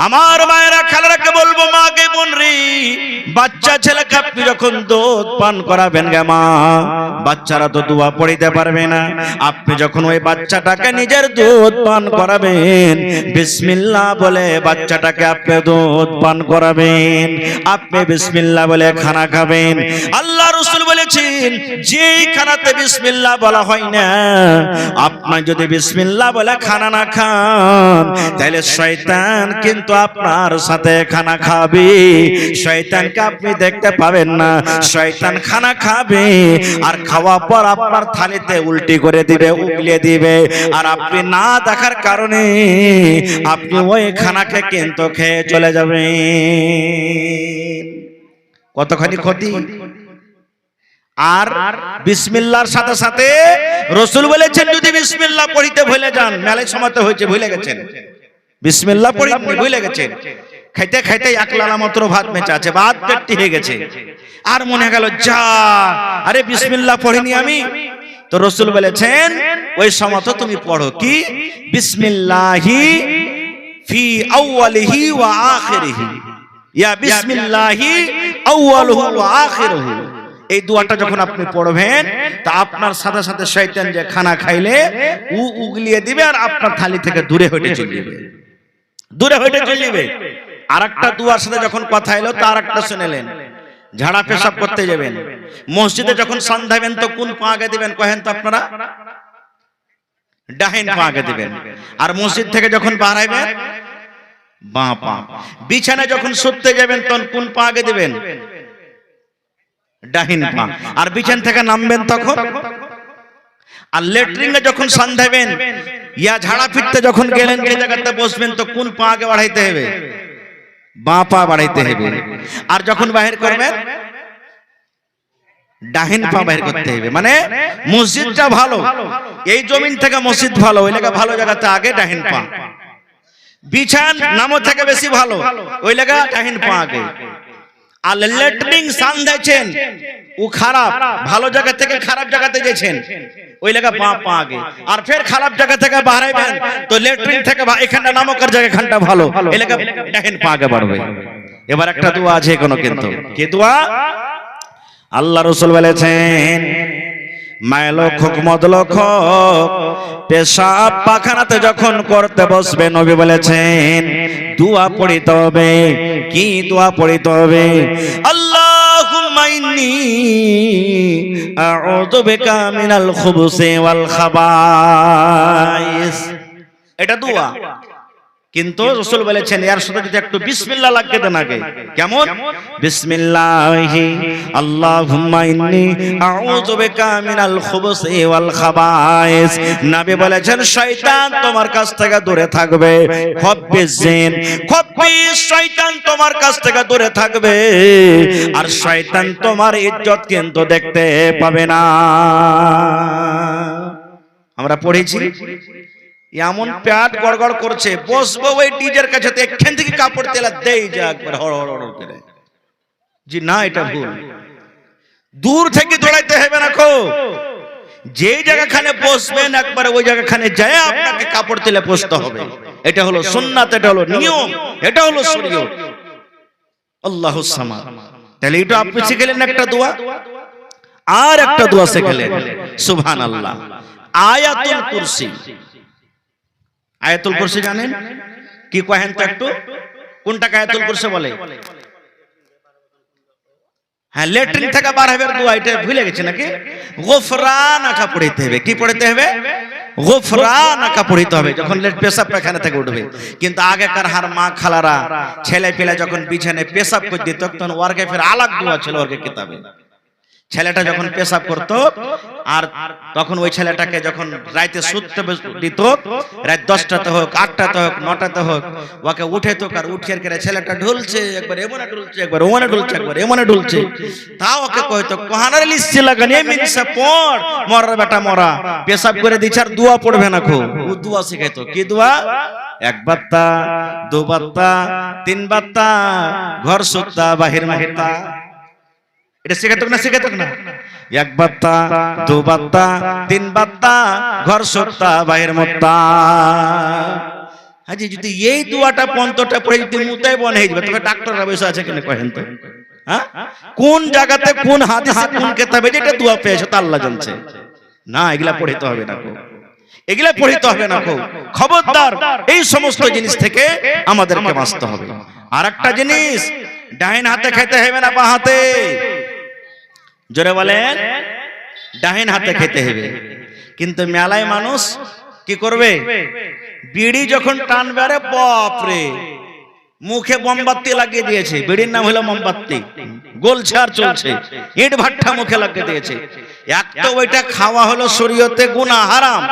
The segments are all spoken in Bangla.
আমার মায়েরা খালারাকে বলবো, মাকে বোনরি, বাচ্চা ছেলেকে আপনি যখন দুধ পান করাবেন গে মা, বাচ্চারা তো দোয়া পড়িতে পারবে না, আপনি যখন ওই বাচ্চাটাকে নিজের দুধ পান করাবেন, বিসমিল্লাহ বলে বাচ্চাটাকে আপনি দুধ পান করাবেন, আপনি বিসমিল্লাহ বলে খানা খাবেন। আল্লাহ রাসূল বলেছেন, যেই খানাতে বিসমিল্লাহ বলা হয় না, আপনি যদি বিসমিল্লাহ বলে খানা না খান, তাহলে শয়তান কিন্তু আপনার সাথে খানা খাবে। শয়তানকে আপনি দেখতে পাবেন না, শয়তান খানা খাবে আর খাওয়া পর আপনার থালিতে উল্টি করে দিবে, উগলিয়ে দিবে, আর আপনি না দেখার কারণে আপনি ওই খানাকে কিন্তু খেয়ে চলে যাবেন। কতখানি ক্ষতি। আর বিসমিল্লাহর সাথে সাথে রাসূল বলেছেন, যদি বিসমিল্লাহ পড়িতে ভুলে যান, মেলায় সময়তে হয়েছে ভুলে গেছেন, বিসমিল্লাহ পড়িতে ভুলে গেছেন, খাইতে খাইতে এক লালা মাত্র ভাত মেচা আছে, ভাত পেটটি হয়ে গেছে, আর মনে গেল যা, আরে বিসমিল্লাহ পড়িনি আমি, তো রাসূল বলেছেন ওই সময় তো তুমি পড়ো কি, বিসমিল্লাহি ফি আউয়ালিহি ওয়া আখিরিহি, ইয়া বিসমিল্লাহি আউয়ালুহু ওয়া আখিরুহু। এই দোয়াটা যখন আপনি পড়বেন, তা আপনার সাথে সাথে শয়তান যে খানা খাইলে উগলিয়ে দিবে আর আপনার থালি থেকে দূরে হটে চলে যাবে, দূরে হটে চলে যাবে। আরেকটা দোয়ার সাথে যখন কথা এলো, তার একটা শুনেলেন, ঝাড়া পেশাব করতে যাবেন, মসজিদে যখন সন্ধ্যাবেন তো কোন পা আগে দিবেন কহেন তো আপনারা? ডাহিন পা আগে দিবেন। আর মসজিদ থেকে যখন বার হইবেন, বাঁ পা। বিছানায় যখন শুতে যাবেন তখন কোন পা আগে দিবেন? ডাহিন পা। আর বিছানা থেকে নামবেন তখন? আর লেট্রিনে যখন সন্ধ্যাবেন ইয়া ঝাড়া ফিরতে যখন গেলেন, যে জায়গাতে বসবেন, তো কোন পা আগে বাড়াইতে হবে? বাঁ পা বাড়াইতে হবে। আর যখন বাহির করবেন, ডাহিন পা বাহির করতে হবে। মানে মসজিদটা ভালো, এই জমিন থেকে মসজিদ ভালো, ওই লাগা ভালো জায়গাতে আগে ডাহিন পা। বিছান নামো থেকে বেশি ভালো, ওই লাগা ডাহিন পা আগে। আর লেট্রিন সান দিয়েছেন ও খারাপ, ভালো জায়গা থেকে খারাপ জায়গাতে গেছেন, ওই লাগা পা পা আগে। আর ফের খারাপ জায়গা থেকে বাড়াইবেন, তো লেট্রিন থেকে এখানটা নামকার জায়গা খানটা ভালো, এই লাগা ডাহিন পা আগে বাড়বে। এবার একটা দোয়া আছে কোনো, কিন্তু কি দোয়া? আল্লাহ রাসূল বলেছেন, মায়লক হোক মদলক হোক, পেশাব পাখানাতে যখন করতে বসবে, নবী বলেছেন দোয়া পড়িতে হবে। কি দোয়া পড়িতে হবে? আল্লাহুম্মা ইন্নী আউযু বিকা মিনাল খুবুসি ওয়াল খাবাইস, এটা দোয়া। কিন্তু রাসূল বলেছেন এর সাথে যদি একটু বিসমিল্লাহ লাগিয়ে দেন আগে। কেমন? বিসমিল্লাহি আল্লাহুম্মা ইন্নী আউযু বিকা মিনাল খুবুসি ওয়াল খাবাইস। নবী বলেছেন শয়তান তোমার কাছ থেকে দূরে থাকবে, খবিজিন খবিস, শয়তান তোমার কাছ থেকে দূরে থাকবে, আর শয়তান তোমার ইজ্জত কিন্তু দেখতে পাবে না। আমরা পড়েছি এমন পেট গড়গড় করছে, বসবো ওই ডিজের কাছে, তো এখান থেকে কাপড় তেলা দেই যা একবার হড় হড় হড় করে। জি না, এটা ভুল। দূর থেকে দৌড়াইতে হবে না, খো যে জায়গাখানে বসবেন একবার ওই জায়গাখানে যায় আপনাকে কাপড় তেলে বসতে হবে। এটা হলো সুন্নাত, এটা হলো নিয়ম, এটা হলো শরীয়ত। আল্লাহুস সামাদ। তাহলে এটা আপনি শিখলেন একটা দোয়া, আর একটা দোয়া শিখলেন সুবহানাল্লাহ, আয়াতুল কুরসি। আয়াতুল কুরসি জানেন কি? কহেন তো একটু, কোনটাকে আয়াতুল কুরসি বলে? হ্যাঁ, লেট্রিন থেকে বার হবার দোয়া, এটা ভুলে গেছে নাকি? গফরানাকা পড়িতে হবে। কি পড়িতে হবে? গফরানাকা পড়িতে হবে যখন পেশাব পায়খানা থেকে উঠবে। কিন্তু আগেকার হার মা খালারা ছেলে পেলে যখন বিছানায় পেশাব করে দিত, তখন ওয়ার্কে ফের আলাদা দোয়া ছিল ওয়ার্কে কিতাবে। ছেলেটা যখন পেশাব করতো, আর তখন ওই ছেলেটাকে যখন রাতে শুতে দিত, রাত 10টাতে হোক, 8টাতে হোক, 9টাতে হোক, ওকে উঠে তো আর উঠিয়ে করে ছেলেটা ঢুলছে, একবার এমনে ঢুলছে, একবার ওমনে ঢুলছে, একবার এমনে ঢুলছে, তাও ওকে কইতো কোহানার লিসছে লাগানি মিনসা পড়, মরার বেটা মরা, পেশাব করে দিছ আর দোয়া পড়বে না। খো ও দোয়া শিখাইতো। কি দোয়া? এক বাত্তা, দু বাত্তা, তিন বাত্তা, ঘর সুত্তা বাহির মাহিরতা। এটা শিখাতো না? শিখাতো না? এক বাত্তা, দু বাত্তা, তিন বাত্তা, ঘর সুত্তা বাহির মুত্তা। হাজি যদি এই দুয়াটা পন্তটা পড়ে যদি মুতায় বন হয়ে যাবে তবে ডাক্তাররা বসে আছে কেন কহেন তো? হ্যাঁ, কোন জায়গাতে কোন হাদিসে কোন কিতাবে যেটা দোয়া পেয়েছো তা আল্লাহ জানছে। না, এগুলা পড়িতে হবে না, এগুলা পড়িতে হবে না। খবরদার, এই সমস্ত জিনিস থেকে আমাদেরকে বাঁচতে হবে। আর একটা জিনিস, ডাইন হাতে খেতে হবে না বাঁ হাতে। জোরে বলেন, ডাইন হাতে খেতে হবে। কিন্তু মেলায় মানুষ কি করবে, বিড়ি যখন টানবে, আরে বাপরে, মুখে মোমবাতি লাগিয়ে দিয়েছে। বিড়ির নাম হলো মোমবাতি, গলছে আর চলছে। ইট ভাট্টা মুখে লাগিয়ে দিয়েছে। এক তো ওইটা খাওয়া হলো শরীয়তে গুনাহ, হারাম,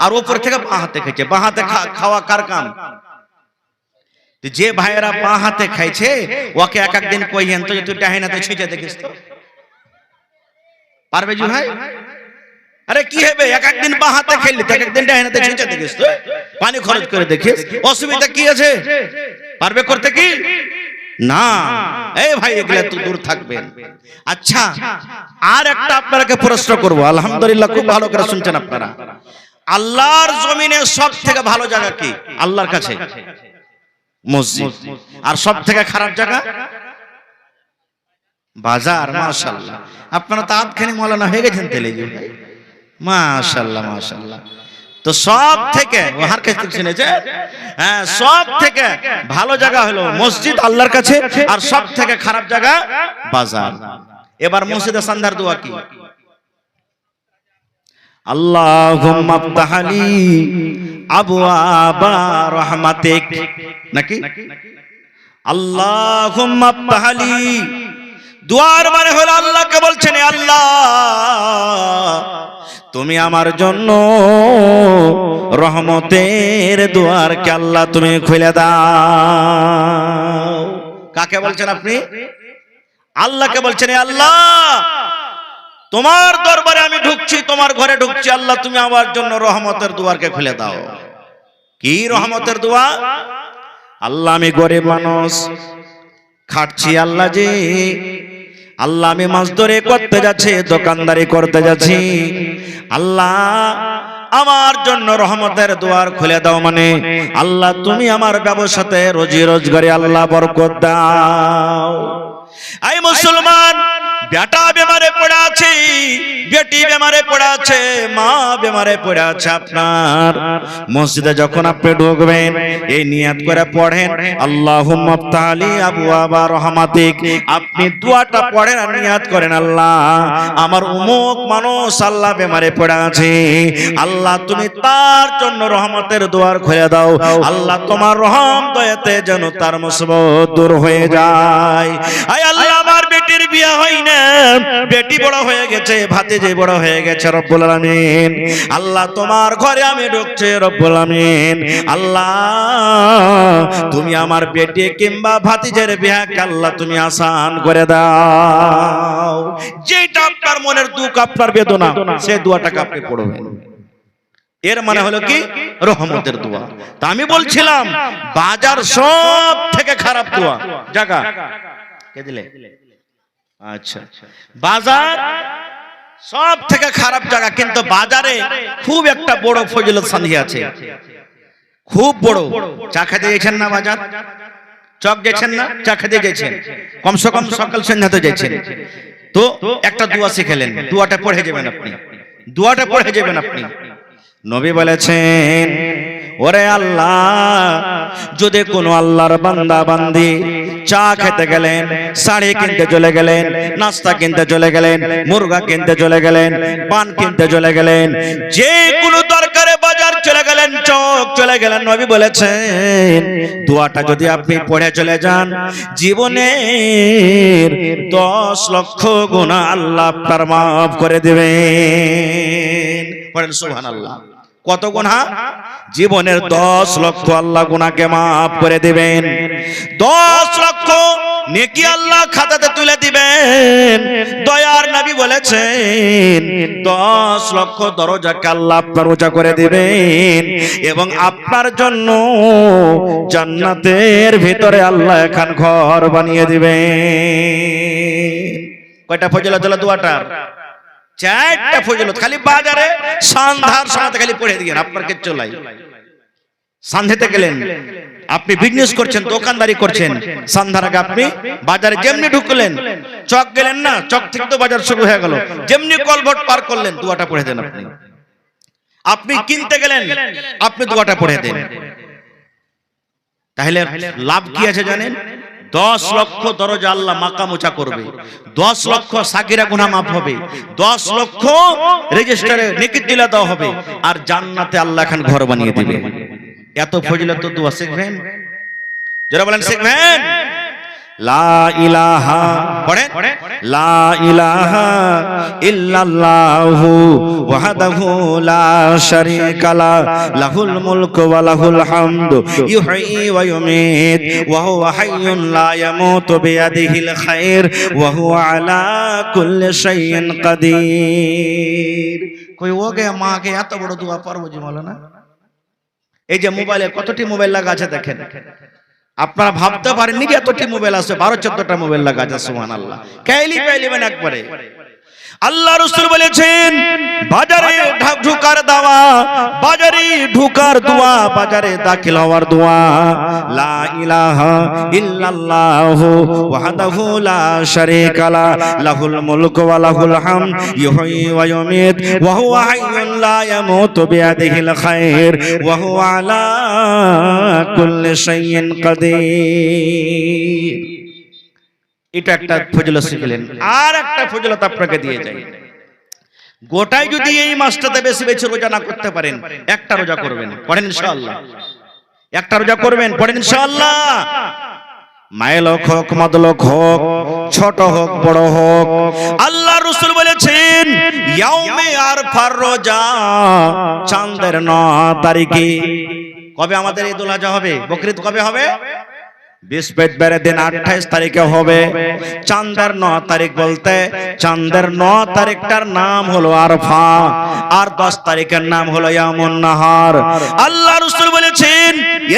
আর উপর থেকে বাঁ হাতে খেয়েছে। বাঁ হাতে খাওয়া কার কাম? যে ভাইয়েরা বাঁ হাতে খাইছে ওকে এক একদিন কইয়েন তো, তুই ডাইন হাতে ছিঁচে দেখিস তো, পারবে জি ভাই? আরে কি হবে, এক একদিন বাঁ হাতে খেললি তো এক একদিন ডাইন হাতে ছিঁচে দেখিস তো, পানি খরচ করে দেখিস, অসুবিধা কি আছে? পারবে করতে কি না? এই ভাই, এগুলা তো দূর থাকবেন। আচ্ছা, আর একটা আপনাকে প্রশ্ন করব। আলহামদুলিল্লাহ, খুব ভালো করে শুনছেন আপনারা। আল্লাহর জমিনে সব থেকে ভালো জায়গা কি আল্লাহর কাছে? মসজিদ। আর সব থেকে খারাপ জায়গা বাজার। মাশাআল্লাহ, আপনারা তো আধখানি মাওলানা হয়ে গেছেন তেলে। মাশাআল্লাহ মাশাআল্লাহ। তো সব থেকে ওহার কাছে শুনেছে, হ্যাঁ, সব থেকে ভালো জায়গা হলো মসজিদ আল্লাহর কাছে, আর সব থেকে খারাপ জায়গা বাজার। এবার মসজিদে সন্ধ্যার দোয়া কি? আল্লাহুম্মা আফতাহলি আবওয়াবা রাহমাতিক, নাকি আল্লাহুম্মা আফতাহলি। দুয়ার মানে হলো আল্লাহকে বলছেন, আল্লাহ তুমি আমার জন্য রহমতের দুয়ারকে আল্লাহ তুমি খুলে দাও। কাকে বলছেন আপনি? আল্লাহকে বলছেন, আল্লাহ তোমার দরবারে আমি ঢুকছি, তোমার ঘরে ঢুকছি, আল্লাহ তুমি আমার জন্য রহমতের দুয়ারকে খুলে দাও। কি রহমতের দোয়া? আল্লাহ আমি গরিব মানুষ, খাটছি আল্লাহ জি, আল্লাহ আমি মাছদরি করতে যাচ্ছি, দোকানদারি করতে যাচ্ছি, আল্লাহ আমার জন্য রহমতের দুয়ার খুলে দাও। মানে আল্লাহ তুমি আমার ব্যবসাতে রুজি রোজগারে আল্লাহ বরকত দাও। এই মুসলমান, বেটা বেমারে পড়ে আছে, বেটি বেমারে পড়ে আছে, মা বেমারে পড়ে আছে। আপনার মসজিদে যখন আপনি ঢুকবেন, এই নিয়াত করে পড়েন, আল্লাহুম্মা আফতাহলি আবওয়াবা রাহমাতিক। আপনি দোয়াটা পড়েন আর নিয়াত করেন, আল্লাহ আমার অমুক মানুষ আল্লাহ বেমারে পড়ে আছে, আল্লাহ তুমি তার জন্য রহমতের দুয়ার খুলে দাও। আল্লাহ তোমার রহম দয়াতে যেন তার মুসিবত দূর হয়ে যায়। আয় আল্লাহ, আমার বেটির বিয়ে হয় না, বেটি বড় হয়ে গেছে, ভাতিজি বড় হয়ে গেছে, রব্বুল আলামিন আল্লাহ তোমার ঘরে আমি ঢুকছি, রব্বুল আলামিন আল্লাহ তুমি আমার বেটি কিংবা ভাতিজের বিয়াকে আল্লাহ তুমি আসান করে দাও। যেটা আপনার মনের দুঃখ, আপনার বেদনা, সেই দোয়াটাকে আপনি পড়বেন। এর মানে হলো কি? রহমতের দোয়া। তা আমি বলছিলাম, বাজার সব থেকে খারাপ দোয়া জায়গা কে দিলে? আচ্ছা, বাজার সব থেকে খারাপ জায়গা, কিন্তু বাজারে খুব একটা বড় ফজিলত সান্ধি আছে, খুব বড়। চা খেতে গেছেন না বাজার? চক গেছেন না? চা খেতে গেছেন, কমসে কম সকাল সন্ধ্যাতে গেছেন, তো একটা দোয়া শিখেলেন, দোয়াটা পড়ে যাবেন আপনি, দোয়াটা পড়ে যাবেন আপনি। নবী বলেছেন, ওরে আল্লাহ, যদি কোনো আল্লাহর বান্দা বান্দি চা খেতে গেলেন, শাড়ি কিনতে চলে গেলেন, নাস্তা কিনতে চলে গেলেন, মুরগা কিনতে চলে গেলেন, পান কিনতে চলে গেলেন, যে কোনো দরকারে বাজার চলে গেলেন, চক চলে গেলেন, নবী বলেছেন দোয়াটা যদি আপনি পড়ে চলে যান, জীবনের 10 লক্ষ গুনাহ আল্লাহ আপনার মাফ করে দিবেন। পড়েন সুবহানাল্লাহ। কত গুনাহ? জীবনের 10 লক্ষ আল্লাহ গুনাহকে মাফ করে দিবেন। 10 লক্ষ নেকি আল্লাহ খাতাতে তুলে দিবেন। দয়ার নবী বলেছেন 10 লক্ষ দরজাকে আল্লাহ আপনার উঁচা করে দিবেন, এবং আপনার জন্য জান্নাতের ভিতরে আল্লাহ এখন ঘর বানিয়ে দিবেন। কয়টা ফজিলত হলো দোয়াটার? 4টা ফজিলত। খালি বাজারে সন্ধ্যার সময় খালি পড়ে দিয়েন, আপনার কে চলাই। সন্ধ্যাতে গেলেন, আপনি বিজনেস করছেন, দোকানদারি করছেন, সন্ধ্যার আগে আপনি বাজারে যেমনি ঢুকলেন, চক গেলেন না, চক থেকে তো বাজার শুরু হয়ে গেল, যেমনি কলভট পার করলেন দুয়াটা পড়ে দেন। আপনি আপনি কিনতে গেলেন, আপনি দুয়াটা পড়ে দেন। তাহলে লাভ কি আছে জানেন? 10 লক্ষ দরজা আল্লাহ মাকাম উঁচা করবে, 10 লক্ষ সাগিরা গুনাহ মাফ হবে, 10 লক্ষ রেজিস্টারে নেকি দিলা দেওয়া হবে, আর জান্নাতে আল্লাহ খান ঘর বানিয়ে দিবে। এত ফজিলত তো দোয়া শিখবেন, যারা বলেন শিখবেন। লা ইলাহা, পড়েন, লা ইলাহা ইল্লাল্লাহু ওয়াহদাহু লা শারীকা লা, লাহুল মুলকু ওয়া লাহুল হামদু ইউহয়ী ওয়া ইউমীত ওয়া হুয়া হাইয়্যুন লা ইয়ামুতু বিয়াদিহিল খায়র ওয়া হুয়া আলা কুল্লি শাইইন কাদির। কই ওকে মাকে এত বড় দোয়া পারবো জি মাওলানা? এই যে মোবাইলে কতটি মোবাইল লাগা আছে দেখেন, আপনারা ভাবতে পারেননি যে এতটি মোবাইল আছে, 12-14টা মোবাইল লাগা আছে। সুবহানাল্লাহ, কাইলি পাইলেন একবারে। আল্লাহ রাসূল বলেছেন বাজারে ঢুকার দাওয়া, বাজারে ঢুকার দোয়া, বাজারে দাখিল হওয়ার দোয়া, লা ইলাহা ইল্লাল্লাহু ওয়াহদাহু লা শারীকা লা, লাহুল মুলকু ওয়া লাহুল হামদ ইউহয়ী ওয়া ইউমীত ওয়া হুয়া হাইয়্যুন লা ইয়ামুতু বিয়াদিহিল খায়র ওয়া হুয়া আলা কুল্লি শাইইন কাদির। এটা একটা ফজিলত শিখলেন। আর একটা ফজিলত আপনাকে দিয়ে যাই, গোটাই যদি এই মাসটাতে বেশি বেশি রোজা না করতে পারেন, একটা রোজা করবেন, পড়েন ইনশাআল্লাহ। একটা রোজা করবেন, পড়েন ইনশাআল্লাহ। মায়ের লোক হোক, মদ লোক হোক, ছোট হোক বড় হোক, আল্লাহ রাসূল বলেছেন ইয়াউমে আরফার রোজা, চাঁদের 9 তারিখে। কবে আমাদের ঈদুল আজহা হবে? বকরিদ কবে হবে? বৃহস্পতিবারের দিন 28 তারিখে হবে। চাঁদের 9 তারিখ বলতে চাঁদের 9 তারিখটার নাম হলো আরফা, আর 10 তারিখের নাম হলো ইয়ামুন নাহার। আল্লাহ রাসূল বলেছেন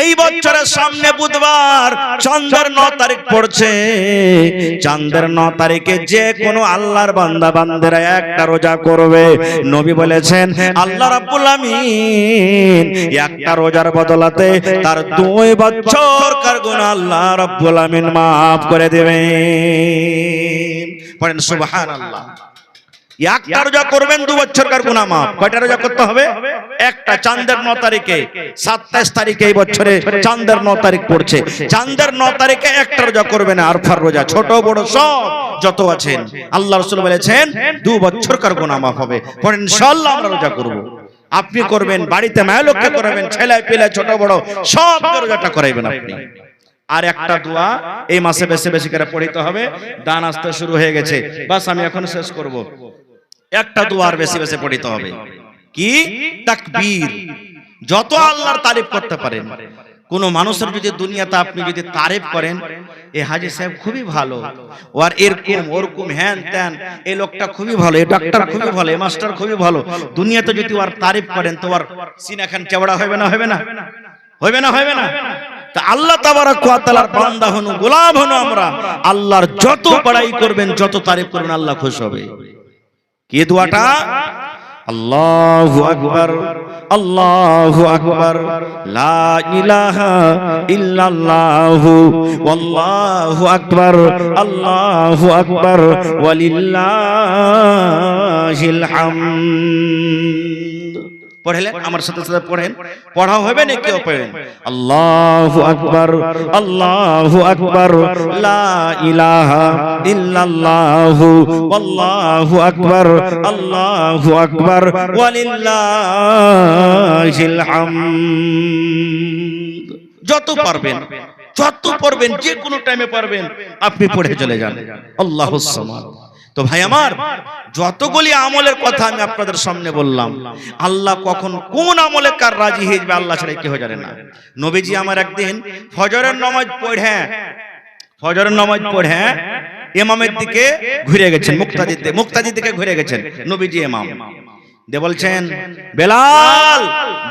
এই বছরের সামনে বুধবার চাঁদের 9 তারিখ পড়ছে, চাঁদের 9 তারিখে যে কোনো আল্লাহর বান্দা বান্দেরা একটা রোজা করবে, নবী বলেছেন আল্লাহ রাব্বুল আমিন একটা রোজার বদলাতে তার 2 বছরকার গুনাহ আল্লাহ রাব্বুল আমিন maaf করে দিবেন। পড়েন সুবহানাল্লাহ। একটা রোজা করবেন 2 বছরকার গুনাহ maaf। কয়টা রোজা করতে হবে? একটা, চাঁদের 9 তারিখে। 27 তারিখে এই বছরে চাঁদের 9 তারিখ পড়ছে, চাঁদের 9 তারিখে একটা রোজা করবেন, আরফার রোজা, ছোট বড় সব যত আছেন। আল্লাহ রাসূল বলেছেন 2 বছরকার গুনাহ maaf হবে। পড়েন ইনশাআল্লাহ আমরা রোজা করব। আপনি করবেন, বাড়িতে মায়ের লোককে করবেন, ছেলে পেলে ছোট বড় সব রোজাটা করাইবেন আপনি। আর একটা দোয়া এই মাসে বেশি বেশি করে পড়িতে হবে। দান আসতে শুরু হয়ে গেছে, বাস আমি এখন শেষ করব। একটা দোয়া আর বেশি বেশি পড়িতে হবে, কি? তাকবীর। যত আল্লাহর তারিফ করতে পারেন। কোন মানুষের যদি দুনিয়াতে আপনি যদি তারিফ করেন, এই হাজী সাহেব খুবই ভালো, আর এরকম ওরকম হ্যান ত্যান, এই লোকটা খুবই ভালো, এই ডাক্তার খুবই ভালো, এই মাস্টার খুবই ভালো, দুনিয়াতে যদি ওর তারিফ করেন তো ওর সিনা খান চেবড়া হবে না? হবে না? হবে না? হবে না? তা আল্লাহ তাবারাক ওয়া তাআলার বান্দা হনু, গোলাম হনু আমরা, আল্লাহর যত বড়াই করবেন, যত তারিফ করবেন, আল্লাহ খুশি হবে। কি দোয়াটা? আল্লাহু আকবার, আল্লাহু আকবার, লা ইলাহা ইল্লাল্লাহু ওয়াল্লাহু আকবার, আল্লাহু আকবার, ওয়ালিল্লাহিল হামদ। পড়লেন? আমার সাথে সাথে পড়েন, পড়া হবে না কেউ পড়েন। আল্লাহু আকবার, আল্লাহু আকবার, লা ইলাহা ইল্লাল্লাহু ওয়াল্লাহু আকবার, আল্লাহু আকবার, ওয়ালিল্লাহিল হামদ। যত পারবেন, যত পড়বেন, যে কোনো টাইমে পারবেন আপনি পড়ে চলে যান। আল্লাহুস সামাদ। তো ভাই আমার, যতগুলি আমলের কথা আমি আপনাদের সামনে বললাম, আল্লাহ কখন কোন আমলে কার রাজি হয়ে যাবে আল্লাহ ছাড়া কেউ জানে না। নবীজি আমার একদিন ফজরের নামাজ পড়ে ইমামের দিকে ঘুরে গেছেন, মুক্তাদির দিকে ঘুরে গেছেন নবীজি ইমাম দিয়ে বলছেন, বেলাল,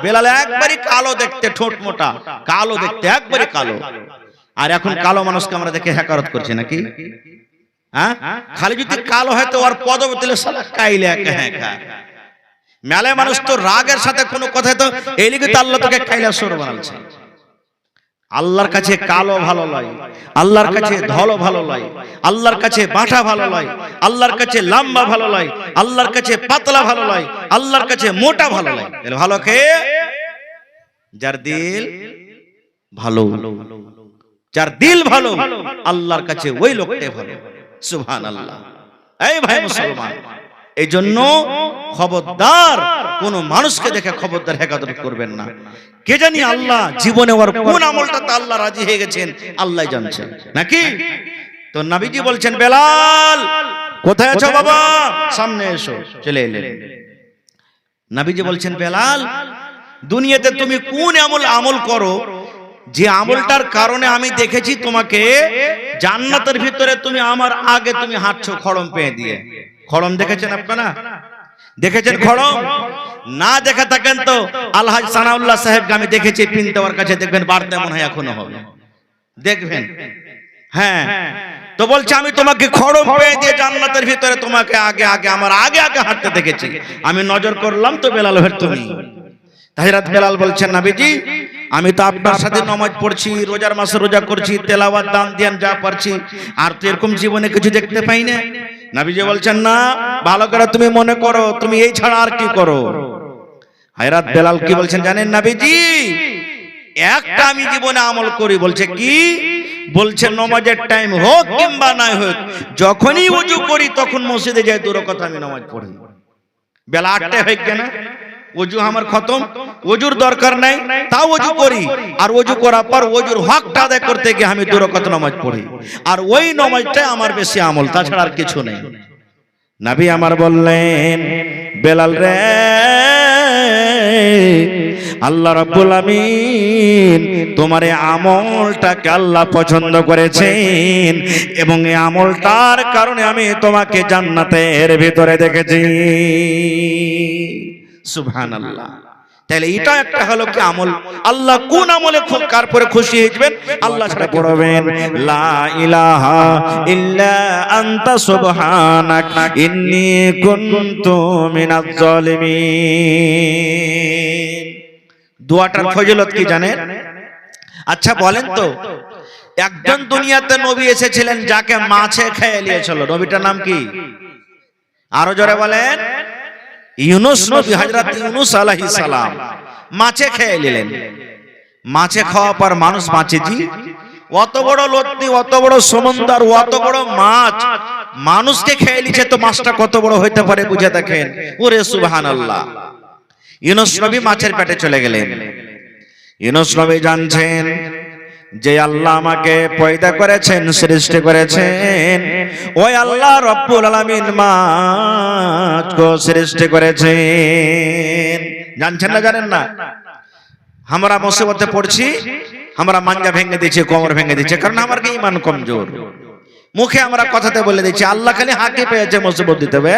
বেলাল একবারই কালো দেখতে, ঠোঁট মোটা, কালো দেখতে, একবারই কালো। আর এখন কালো মানুষকে আমরা দেখে হ্যাকারত করছি নাকি? হ্যাঁ, খালি যদি কালো হয় তো ওর পদবতলে সালা কাইলে একা। মেলায় মানুষ তো রাগের সাথে কোনো কথাই তো এই লিগে তো আল্লাহ তোকে কাইলাসর বানাচ্ছে। আল্লাহর কাছে কালো ভালো লাগে, আল্লাহর কাছে ধলো ভালো লাগে, আল্লাহর কাছে বাঁটা ভালো লাগে, আল্লাহর কাছে লম্বা ভালো লাগে, আল্লাহর কাছে পাতলা ভালো লাগে, আল্লাহর কাছে মোটা ভালো লাগে। তাহলে ভালো কে? যার দিল ভালো, যার দিল ভালো আল্লাহর কাছে ওই লোকটাই ভালো। সুবহানাল্লাহ। এই ভাই মুসলমান, এই জন্য খবরদার কোন মানুষকে দেখে খবরদার হেকাদত করবেন না। কে জানি আল্লাহ জীবনে ওর কোন আমলটাতে আল্লাহ রাজি হয়ে গেছেন আল্লাহ জানছেন, নাকি? তো নবীজি বলছেন, বেলাল কোথায় আছো বাবা, সামনে এসো। চলে এলেন। নবীজি বলছেন, বেলাল দুনিয়াতে তুমি কোন আমল করো যে আমলটার কারণে আমি দেখেছি তোমাকে জান্নাতের ভিতরে তুমি আমার আগে তুমি হাঁটছো খড়ম পেয়ে দিয়ে। খড়ম দেখেছেন আপনারা? দেখেছেন খড়ম? না দেখে থাকেন তো আলহাজ সানাউল্লাহ সাহেবকে আমি দেখেছি পিনটাওয়ার কাছে, দেখবেন বাড়তে মনে হয় এখনো হবে, দেখবেন। হ্যাঁ, তো বলছে আমি তোমাকে খড়ম পেয়ে দিয়ে জান্নাতের ভিতরে তোমাকে আগে আগে আমার আগে আগে হাঁটতে দেখেছি। আমি নজর করলাম তো বেলাল ভাই তুমি। হযরত বেলাল বলছেন, নবীজি আমি তো আপনার সাথে নামাজ পড়ছি, রোজার মাসে রোজা করছি, তেলাওয়াত দান ধ্যান যা পারছি, আর তো এরকম জীবনে কিছু দেখতে পাই না। নবীজি বলছেন, না, ভালো করে তুমি মনে করো তুমি এই ছাড়া আর কি করো। হযরত বেলাল কি বলছেন জানেন নবীজি? একটা আমি জীবনে আমল করি। বলছে কি? বলছে নামাজের টাইম হোক কিংবা নাই হোক, যখনই ওযু করি তখন মসজিদে যাই, 2 রাকাত আমি নামাজ পড়ি। বেলা 8টায় হয়ে গেল না, ওযু আমার খতম, ওযুর দরকার নাই, তাও ওযু করি। আর ওযু করার পর ওযুর হকটা আদায় করতে গিয়ে আমি 2 রাকাত নামাজ পড়ি। আর ওই নামাজটাই আমার বেশি আমল, তাছাড়া আর কিছু নেই। নবী আমার বললেন, বেলাল রে, আল্লাহ রাব্বুল আমিন তোমার এই আমলটাকে আল্লাহ পছন্দ করেছেন এবং এই আমলটার কারণে আমি তোমাকে জান্নাতের ভিতরে দেখেছি। সুবহানাল্লাহ। তাহলে এটা একটা হলো কি আমল। আল্লাহ কোন আমলে কার পরে খুশি হবেন? আল্লাহ ছাড়া পড়বেন লা ইলাহা ইল্লা আনতা সুবহানাকা ইন্নী কুনতু মিনাজ জালিমিন। দোয়াটার ফজিলত কি জানেন? আচ্ছা বলেন তো, একজন দুনিয়াতে নবী এসেছিলেন যাকে মাছে খেয়ে নিয়েছিল, নবীটার নাম কি? আরো জোরে বলেন। ইউনুস নবী, হযরত ইউনুস আলাইহিস সালাম মাছে খেয়ে নিলেন। মাছে খাওয়ার পর মানুষ বাঁচে জি, অত বড় লতি, অত বড় সমুদ্র, অত বড় মাছ মানুষকে খেয়ে নিচ্ছে, তো মাছটা কত বড় হইতে পারে বুঝে দেখেন। ওরে সুবহানাল্লাহ। ইউনুস নবী মাছের পেটে চলে গেলেন। ইউনুস নবী জানছেন যে আল্লাহ আমাকে পয়দা করেছেন, সৃষ্টি করেছেন, ওই আল্লাহ রব্বুল আলামিন মাছকে সৃষ্টি করেছেন। জানছেন না জানেন না? আমরা মুসিবতে পড়ছি, আমরা মাঞ্জা ভেঙে দিচ্ছি, কোমর ভেঙে দিচ্ছি, কারণ আমার কি ঈমান কমজোর। মুখে আমরা কথাতে বলে দিচ্ছি, আল্লাহ খালি হাঁকে পেয়েছে মুসিবত দিতে হবে।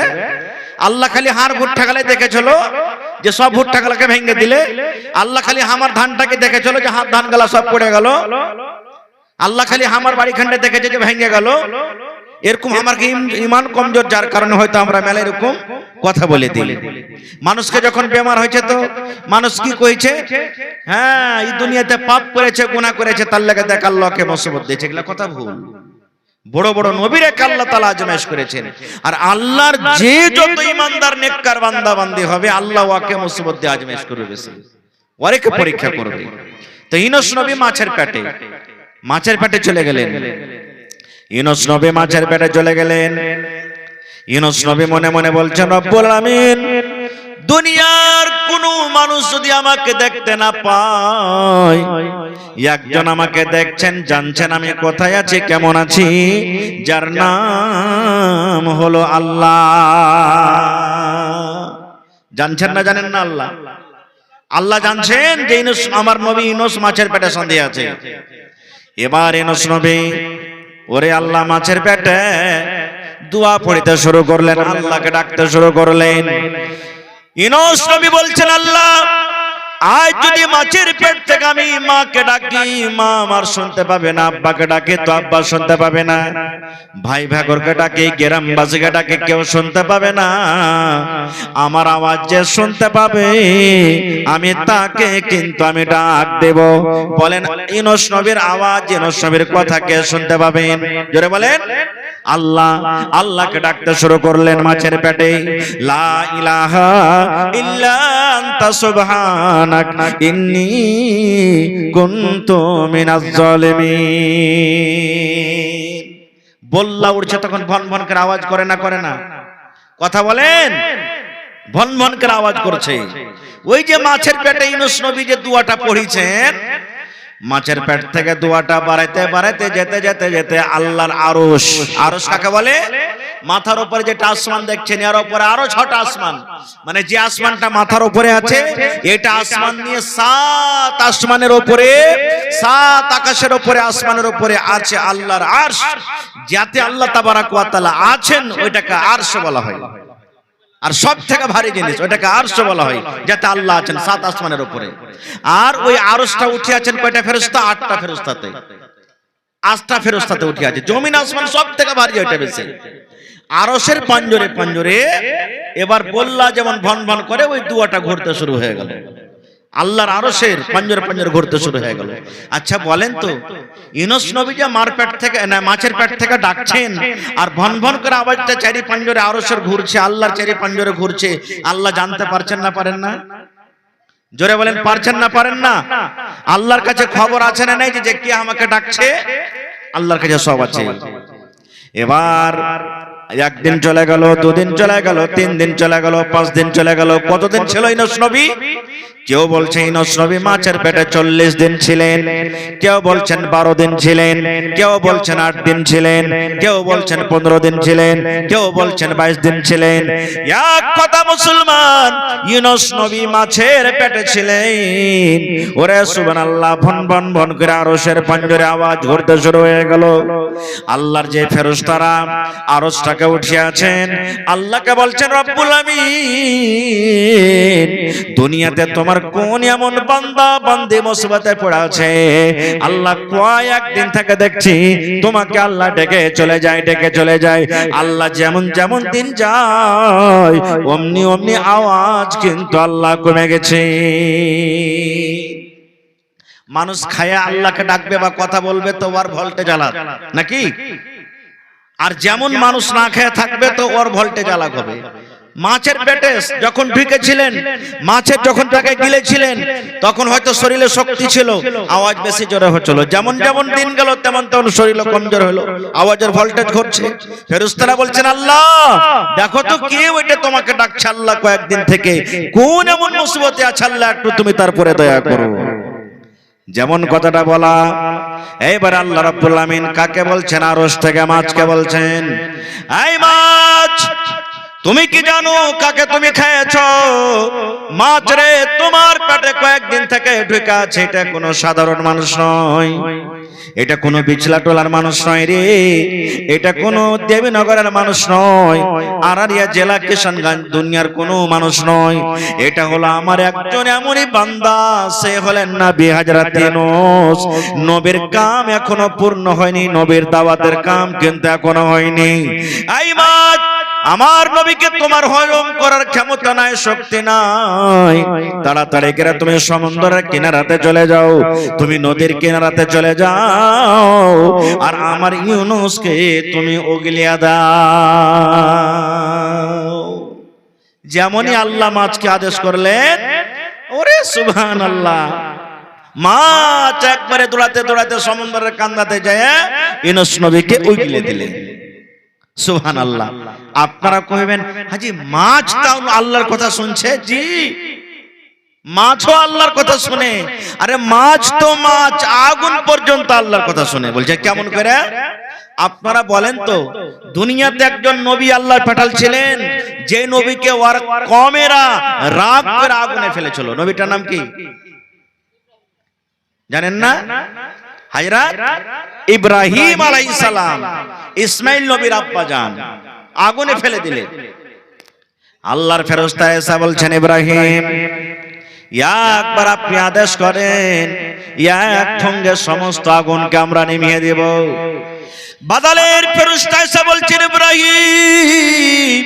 আল্লাহ খালি হাড় ভুট্টা গালে দেখেছিল যে সব ভুট্টা গালাকে ভেঙে দিলে। আল্লাহ খালি আমার ধানটাকে দেখেছিল যে হাত ধান গালা সব পড়ে গেল। আল্লাহ খালি আমার বাড়ি খান্ডে দেখেছে যে ভেঙে গেল। এরকম আমার কি ঈমান কমজোর, যার কারণে হয়তো আমরা মেলা এরকম কথা বলে দিই। মানুষকে যখন বেমার হয়েছে তো মানুষ কি কইছে? হ্যাঁ, এই দুনিয়াতে পাপ করেছে, গুনাহ করেছে, তার লাগি দেখ আল্লাহকে মুসিবত দিয়েছে। এগুলা কথা ভুল। বড় বড় নবীরে আল্লাহ তাআলা আজমাইশ করেছেন। আর আল্লাহর যে যত ঈমানদার নেককার বান্দা বান্দি হবে, আল্লাহ ওকে মুসিবত দিয়ে আজমাইশ করবে, বেশি ওরেকে পরীক্ষা করবে। তো ইউনুস নবী মাছের পেটে চলে গেলেন। ইউনুস নবী মাছের পেটে চলে গেলেন। ইউনুস নবী মনে মনে বলছেন, রব্বুল আমিন দুনিয়ার কোন মানুষ যদি আমাকে দেখতে না পায়, একজন আমাকে দেখছেন, জানছেন আমি কোথায় আছি, কেমন আছি, যার নাম হলো আল্লাহ। জানছেন না জানেন না? আল্লাহ আল্লাহ জানছেন যে ইউনুস, আমার নবী ইউনুস মাছের পেটে সন্ধে আছে। এবার ইউনুস নবী ওরে আল্লাহ মাছের পেটে দোয়া পড়তে শুরু করলেন, আল্লাহকে ডাকতে শুরু করলেন। ইউনুস নবী বলছেন, আল্লাহ আজ যদি মাছের পেট থেকে আমি মাকে ডাকি, মা আমার শুনতে পাবে না, আব্বাকে ডাকে তো আব্বা শুনতে পাবে না, ভাই ভাগরকে ডাকে, গ্রামবাসীকে ডাকে, কেউ শুনতে পাবে না। আমার আওয়াজ যে শুনতে পাবে আমি তাকে কিন্তু আমি ডাক দেব। বলেন ইউনূস নবীর আওয়াজ, ইউনূস নবীর কথা কে শুনতে পাবেন? জোরে বলেন আল্লাহ। আল্লাহকে ডাকতে শুরু করলেন মাছের পেটে, লা ইলাহা ইল্লা আনতা সুবহানাক ইন্নী কুনতু মিনাজ জালিমিন। বল্লা উঠছে তখন ভন ভন করে আওয়াজ করে না, করে না? কথা বলেন, ভন ভন করে আওয়াজ করছে। ওই যে মাছের পেটে ইউনূস নবী যে দোয়াটা পড়িছেন, মাছের পেট থেকে দোয়াটা বাড়াইতে বাড়াইতে যেতে যেতে যেতে আল্লাহর আরশ, আরশ কাকে বলে? মাথার উপরে যেটা আসমান দেখছেন এর উপরে আরো 6টা আসমান, মানে যে আসমানটা মাথার উপরে আছে এটা আসমান নিয়ে 7 আসমানের উপরে, 7 আকাশের উপরে, আসমানের উপরে আছে আল্লাহর আরশ। যাতে আল্লাহ তাবারাক ওয়া তাআলা আছেন ওইটাকে আরশ বলা হয়। আর সব থেকে ভারী জিনিস ওটাকে আরশ বলা হয়, যাতে আল্লাহ আছেন 7 আসমানের উপরে। আর ওই আরশটা উঠে আছেন কয়টা ফেরেশতা? 8টা ফেরেশতাতে, 8টা ফেরেশতাতে উঠে আছে। জমিন আসমান সব থেকে ভারী ওইটা বেশি। আরশের পাঞ্জরে পাঞ্জরে এবার বললা যেমন ভন ভন করে ওই দুয়াটা ঘুরতে শুরু হয়ে গেল, আল্লাহর আরশের পাঞ্জরে পাঞ্জরে ঘুরতে শুরু হয়ে গেল। আচ্ছা বলেন তো, ইউনূস নবী যে মাছের পেট থেকে ডাকছেন আর ভন ভন করে আওয়াজটা চারি পাঞ্জরে আরশের ঘুরছে, আল্লাহর চারি পাঞ্জরে ঘুরছে, আল্লাহ জানতে পারছেন না পারেন না? জোরে বলেন পারছেন না পারেন না? আল্লাহর কাছে খবর আছে না নাই যে কে আমাকে ডাকছে? আল্লাহর কাছে সব আছে। এবার একদিন চলে গেল, দুদিন চলে গেল, 3 দিন চলে গেল, 5 দিন চলে গেল। কতদিন ছিল ইউনূস নবী? কেউ বলছে ইউনূস নবী মাছের পেটে 40 দিন ছিলেন, কেউ বলছেন 12 দিন ছিলেন, কেউ বলছেন 8 দিন ছিলেন, কেউ বলছেন 15 দিন ছিলেন, কেউ বলছেন 22 দিন ছিলেন। এক কথা মুসলমান, ইউনূস নবী মাছের পেটে ছিলেন। ওরে সুবহানাল্লাহ, ভন ভন ভন করে আরশের পাঞ্জরে আওয়াজ ঘুরতে শুরু হয়ে গেল। আল্লাহর যে ফেরেশতারা আরশটাকে উঠিয়ে আছেন, আল্লাহকে বলছেন রব্বুল আমিন, দুনিয়াতে তোমার কোন এমন বান্দা বান্দী মুসিবতে পড়ে আছে আল্লাহ কয়েকদিন থেকে দেখছি তোমাকে আল্লাহ ডেকে চলে যায়, ডেকে চলে যায়। আল্লাহ যেমন যেমন দিন যায় অমনি অমনি আওয়াজ কিন্তু আল্লাহ কমে গেছে। মানুষ খায়া আল্লাহকে ডাকবে বা কথা বলবে তো ওর ভোল্টেজ আলাদা নাকি? আর যেমন মানুষ না খেয়ে থাকবে তো ওর ভোল্টেজ আলাদা হবে। মাছের পেটে যখন ঢুকেছিলেন, মাছের যখন তাকে গিলেছিলেন তখন হয়তো শরীরে শক্তি ছিল, আওয়াজ বেশি জোরে হচ্ছিল। যেমন যেমন দিন গেল তেমন তেমন শরীরে কমজোর হলো, আওয়াজের ভোল্টেজ ঘটছে। ফেরেশতারা বলছেন আল্লাহ দেখো তো কে ওইটা তোমাকে ডাকছে, আল্লাহ কয়েকদিন থেকে কোন এমন মুসিবতে আছে আল্লাহ একটু তুমি তারপরে দয়া করো। যেমন কথাটা বলা, এইবার আল্লাহ রাব্বুল আমিন কাকে বলছেন? আরশ থেকে মাছকে বলছেন, এই মাছ তুমি কি জানো কাকে তুমি খেয়েছো? মাছ রে, তোমার পেটে কয়েকদিন থেকে ঢুকে আছে, এটা কোনো সাধারণ মানুষ নয়, এটা কোনো বিছলা টোলার মানুষ নয় রে, এটা কোনো দেবীনগরের মানুষ নয়, আরারিয়া জেলা কিশনগঞ্জ দুনিয়ার কোনো মানুষ নয়। এটা হলো আমার একজন এমনই বান্দা, সে হলেন নবী হযরত ইউনূস। নবীর কাম এখনো পূর্ণ হয়নি, নবীর দাওয়াতের কাম কিন্তু এখনো হয়নি। এই মাছ, আমার নবীকে তোমার হজম করার ক্ষমতা নাই, শক্তি নাই, তাড়াতাড়ি করে তুমি সমুদ্রের কিনারাতে চলে যাও, তুমি নদীর কিনারাতে চলে যাও, আর আমার ইউনূসকে তুমি ওগলিয়া দাও। যেমনই আল্লাহ মাছকে আদেশ করলেন, ওরে সুবহানাল্লাহ, মাছ একবারে দৌড়াতে দৌড়াতে সমুদ্রের কান্দাতে যায় ইউনূস নবীকে ওগলিয়ে দিলেন। সুবহানাল্লাহ। আপনারা কইবেন হাজি মাছ তাও আল্লাহর কথা শুনছে? জি, মাছও আল্লাহর কথা শুনে। আরে মাছ তো মাছ, আগুন পর্যন্ত আল্লাহর কথা শুনে। বলছে কেমন করে? আপনারা বলেন তো, দুনিয়াতে একজন নবী আল্লাহ পাঠালছিলেন, যে নবীকে ওর কমেরা রাগ করে আগুনে ফেলেছিল। নবীটার নাম কি জানেন না? হযরত ইব্রাহিম আলাইহিস সালাম, ইসমাইল নবীর আব্বা জান, আগুনে ফেলে দিলেন। আল্লাহর ফেরেশতা এসে বলছেন, ইব্রাহিম একবার আপনি আদেশ করেন, এক সঙ্গে সমস্ত আগুনকে আমরা নিভিয়ে দেব। বাদলের ফেরেশতা এসে বলছেন, ইব্রাহিম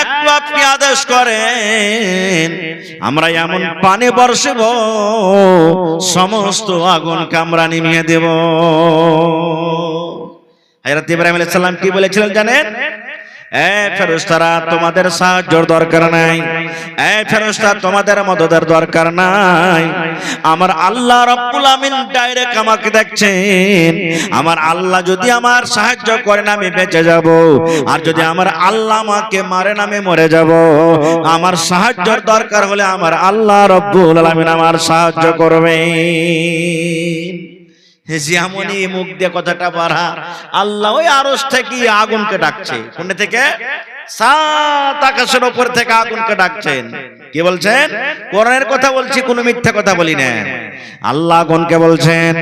একটু আপনি আদেশ করেন, আমরা এমন পানি বর্ষব সমস্ত আগুনকে আমরা নিভিয়ে দেব। হযরত ইব্রাহিম আলাইহিস সালাম কি বলেছিলেন জানেন? ফেরেশতারা তোমাদের সাহায্যের দরকার নাই, ফেরেশতা তোমাদের মদদের দরকার নাই। আমার আল্লাহ রাব্বুল আমিন ডাইরেক্ট আমাকে দেখছেন। আমার আল্লাহ যদি আমার সাহায্য করেন আমি বেঁচে যাব, আর যদি আমার আল্লাহ আমাকে মারেন আমি মরে যাব। আমার সাহায্যের দরকার হলে আমার আল্লাহ রাব্বুল আমিন আমার সাহায্য করবেন। যেমনই মুখ দিয়ে কথাটা বাড়া, আল্লাহ ওই আরশ থেকে আগুনকে ডাকছে। কোন থেকে? সাত আকাশের উপর থেকে আগুনকে ডাকছেন। কি বলছেন? কোরআনের কথা বলছি, কোনো মিথ্যা কথা বলি না। আল্লাহ আগুনকে বলছেন,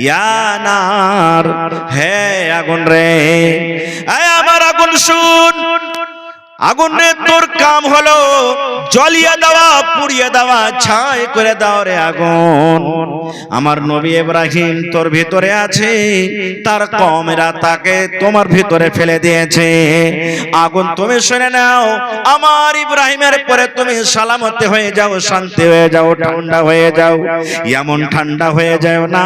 ইয়া নার, হে আগুন রে, আমার আগুন শুন। আগুন রে, তোর কাম হলো জ্বলিয়ে দেওয়া, পুড়িয়ে দেওয়া, ছাই করে দাও রে আগুন। আমার নবী ইব্রাহিম তোর ভিতরে আছে, তার কওমেরা তাকে তোমার ভিতরে ফেলে দিয়েছে। আগুন তুমি শুনে নাও, আমার ইব্রাহিমের পরে তুমি সালামতে হয়ে যাও, শান্তি হয়ে যাও, ঠান্ডা হয়ে যাও। এমন ঠান্ডা হয়ে যাও না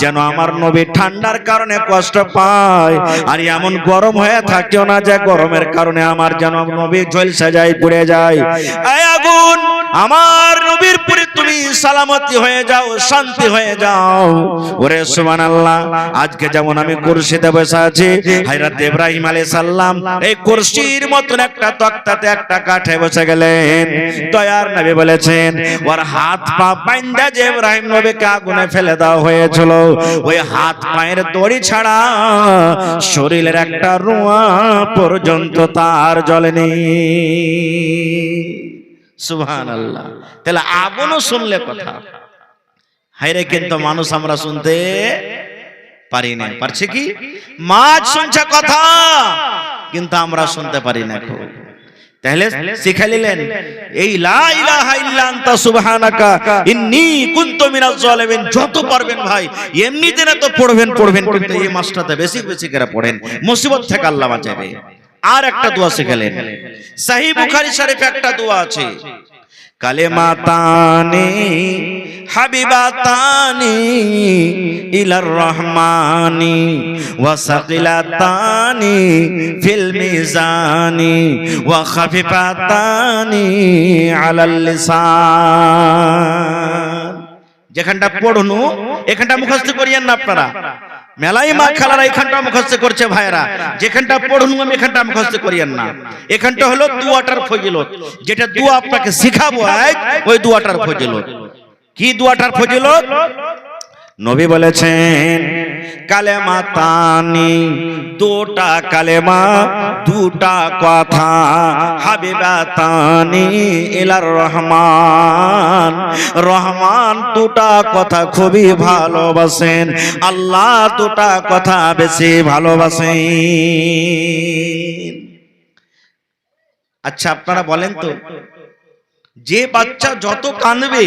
যেন আমার নবী ঠান্ডার কারণে কষ্ট পায়, আর এমন গরম হয়ে থাকিও না যে গরমের কারণে আমার যেন নবী ঝলসে যায়, পুড়ে যায়। এই আগুন আমার নবীর পরে তুমি সালামতি হয়ে যাও, শান্তি হয়ে যাও। ওরে সুবহানাল্লাহ, আজকে যেমন আমি কুরসিতে বসে আছি, হযরত ইব্রাহিম আলাইহিস সালাম এই কুরসির মতন একটা তক্তাতে একটা কাঠে বসে গেলেন। দয়ার নবী বলেছেন, ওর হাত পা বাইন্ধা যে ইব্রাহিম নবীকে আগুনে ফেলে দেওয়া হয়েছিল, ওই হাত পায়ের দড়ি ছাড়া শরীরের একটা রুয়া পর্যন্ত তার জ্বলেনি। সুবহানাল্লাহ। তাহলে আগুনও শুনলে কথা, হায়রে কিন্তু মানুষ আমরা শুনতে পারি না। পারছে কি? মাছ শুনছে কথা, কিন্তু আমরা শুনতে পারি না। তাহলে শিখে নিলেন এই লা ইলাহা ইল্লা আনতা সুবহানাকা ইন্নী কুনতু মিনাজ জালিমিন। যত পারবেন ভাই এমনি দিনে তো পড়বেন, কিন্তু এই মাসটাতে বেশি বেশি করে পড়েন, মুসিবত থেকে আল্লাহ বাঁচাবে। আর একটা দোয়া শিখলেন, সহিহ বুখারী শরীফে একটা দোয়া আছে, কালেমাতানি হাবিবাতানি ইলার রহমানি ওয়া সাকিলাতানি ফিল মিজানি ওয়া খাফিফাতানি আলাল লিসান। যেখানটা পড়নু এখানটা মুখস্থ করিয়েন না আপনারা। মেলাই মা খালারা এখানটা মুখস্থ করছে ভাইরা, যেখানটা পড়নু আমি এখানটা মুখস্থ করিয়েন না। এখানটা হলো দুয়াটার ফজিলত, যেটা দোয়া আপনাকে শিখাবো আজ, ওই দুয়াটার ফজিলত। কি দুয়াটার ফজিলত? নবী বলেছেন, কালেমাতানি, দুটা কালেমা, দুটা কথা, হাবিবাতানি ইলার রহমান। রহমান দুটা কথা খুবই ভালোবাসেন, আল্লাহ দুটা কথা বেশি ভালোবাসেন। আচ্ছা আপনারা বলেন তো, যে বাচ্চা যত কাঁদবে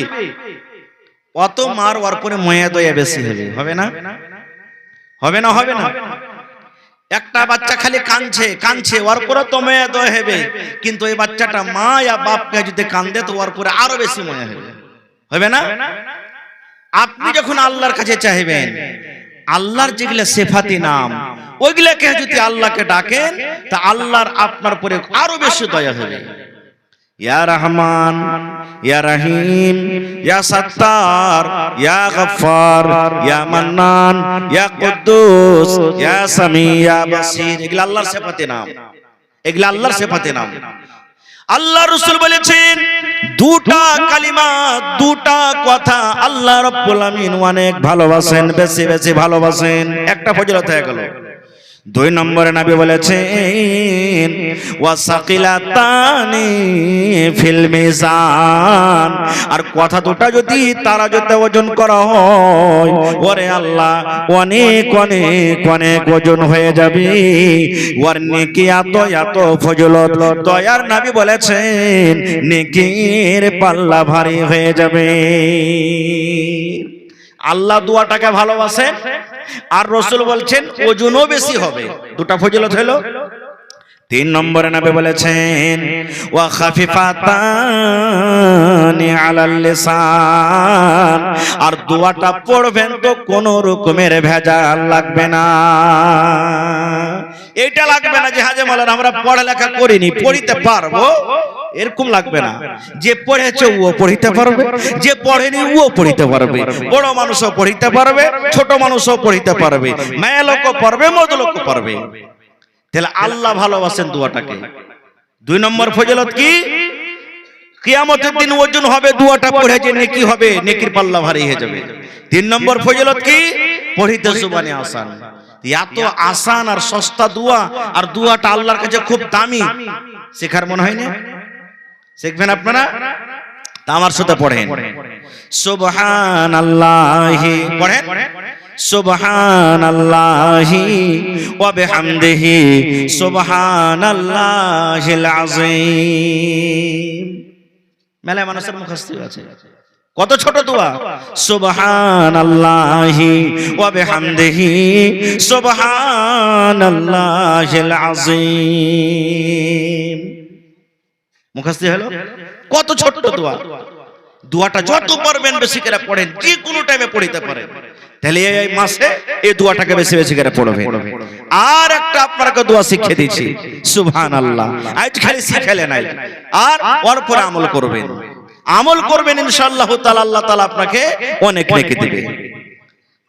অত মার ওর পরে মায়া দয়া বেশি হবে, হবে না? হবে না? হবে না? একটা বাচ্চা খালি কাঁদছে ওর পরে তো মায়া দয়া হবে, কিন্তু এই বাচ্চাটা মা या বাপকে যদি কাঁদে তো ওর পরে আরো বেশি মায়া হবে, হবে না? আপনি যখন আল্লাহর কাছে চাইবেন, আল্লাহর যেগুলা সিফাতি নাম ওইগুলাকে যদি আল্লাহকে ডাকেন তা আল্লাহর আপনার পরে আরো বেশি দয়া হবে। ইয়া রহমান, ইয়া রহিম, ইয়া সত্তার, ইয়া গফফার, ইয়া মান্নান, ইয়া কুদ্দুস, ইয়া সামি, ইয়া বাসির, এগুলা আল্লাহর সিফাতে নাম, এগুলা আল্লাহর সিফাতে নাম। আল্লাহ রাসূল বলেছেন, দুটা কালিমা, দুটা কথা আল্লাহ রাব্বুল আমিন অনেক ভালোবাসেন, বেশি বেশি ভালোবাসেন। একটা ফজিলত হয়ে গেল। দুই নম্বরে নবী বলেছেন ওয়াসাকিলাতানি ফিল মিজান, আর কথা দুটা যদি তারা যদি ওজন করা হয়, ওরে আল্লাহ অনেক অনেক অনেক ওজন হয়ে যাবে, ওর নেকি এত এত ফজিলত, দয়ার নবী বলেছেন নেকির পাল্লা ভারী হয়ে যাবে। আল্লাহ দোয়াটাকে ভালোবাসেন, আর রাসূল বলছেন ওজনও বেশি হবে। দুটা ফজিলত হলো। তিন নম্বরে নবী বলেছেন ওয়া খাফিফাতানি আলাল লিসান, আর দোয়াটা পড়বেন তো কোনো রকমের ভেজাল লাগবে না। এটা লাগবে না যে হাজে মাওলানা আমরা পড়ালেখা করিনি, পড়িতে পারবো, এরকম লাগবে না। যে পড়েছে ও পড়িতে পারবে, যে পড়েনি ও পড়িতে পারবে, বড় মানুষও পড়িতে পারবে, ছোট মানুষও পড়িতে পারবে, মেয়ে লোকও পারবে, মর্দ লোকও পারবে। তাহলে আল্লাহ ভালোবাসেন দোয়াটাকে। দুই নম্বর ফজিলত কি? কিয়ামতের দিন ওজন হবে, দোয়াটা পড়ে যে নেকি হবে, নেকির পাল্লা ভারী হয়ে যাবে। তিন নম্বর ফজিলত কি? পড়িতে জবানে আসান। এত আসান আর সস্তা দোয়া, আর দোয়াটা আল্লাহর কাছে খুব দামি, শেখার মনে হয় না? শিখবেন আপনারা? তা আমার সাথে পড়েন সুবহানাল্লাহি, পড়েন সুবহানাল্লাহি ওয়া বিহামদিহি সুবহানাল্লাহিল আযীম। মেলায় মানুষের মুখস্থ আছে। কত ছোট দোয়া, সুবহানাল্লাহি ওয়া বিহামদিহি সুবহানাল্লাহিল আযীম। মুখস্থ হলো। কত ছোট দোয়া। দোয়াটা যত পারবেন বেশি করে পড়েন, যে কোনো টাইমে পড়িতে পারেন। তাহলে এই মাসে এই দোয়াটাকে বেশি বেশি করে পড়বেন। আর একটা আপনাকে দোয়া শিখিয়ে দিচ্ছি, সুবহানাল্লাহ। আজ খালি শিখালে নাই, আর ওর পরে আমল করবেন। আমল করবেন ইনশাআল্লাহ তাআলা, আল্লাহ তাআলা আপনাকে অনেক নেকি দিবে।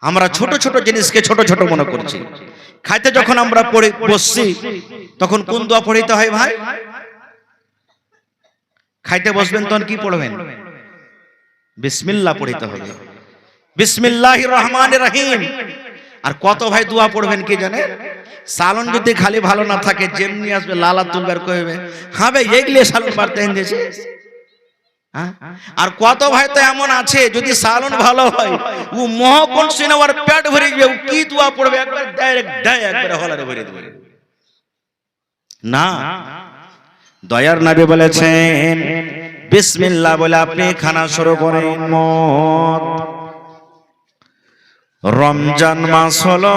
আমরা ছোট ছোট জিনিসকে ছোট ছোট মনে করছি। খাইতে যখন আমরা পড়ে বসছি, তখন কোন দোয়া পড়িতে হয় ভাই? খাইতে বসবেন তখন কি পড়বেন? বিসমিল্লাহ পড়িতে হবে, বিসমিল্লাহির রহমানির রহিম। আর কত ভাই দোয়া পড়বেন কি জানে? সালন যদি খালি ভালো না থাকে, যেমনি আসবে লালা তুলবার কইবে, হ্যাঁ ভাই এগলে সালন বাড়তে এনেছে। আর কত ভাই তো এমন আছে, যদি সালন ভালো হয় ও মহকল শুনে ওর পেট ভরে যাবে, ও কি দোয়া পড়বে একবার ডাইরেক্ট একবার হলারে ভরে দেবে না। দয়ার নবী বলেছেন বিসমিল্লাহ বলে আপনি খানা শুরু করেন। মত রমজান মাস হলো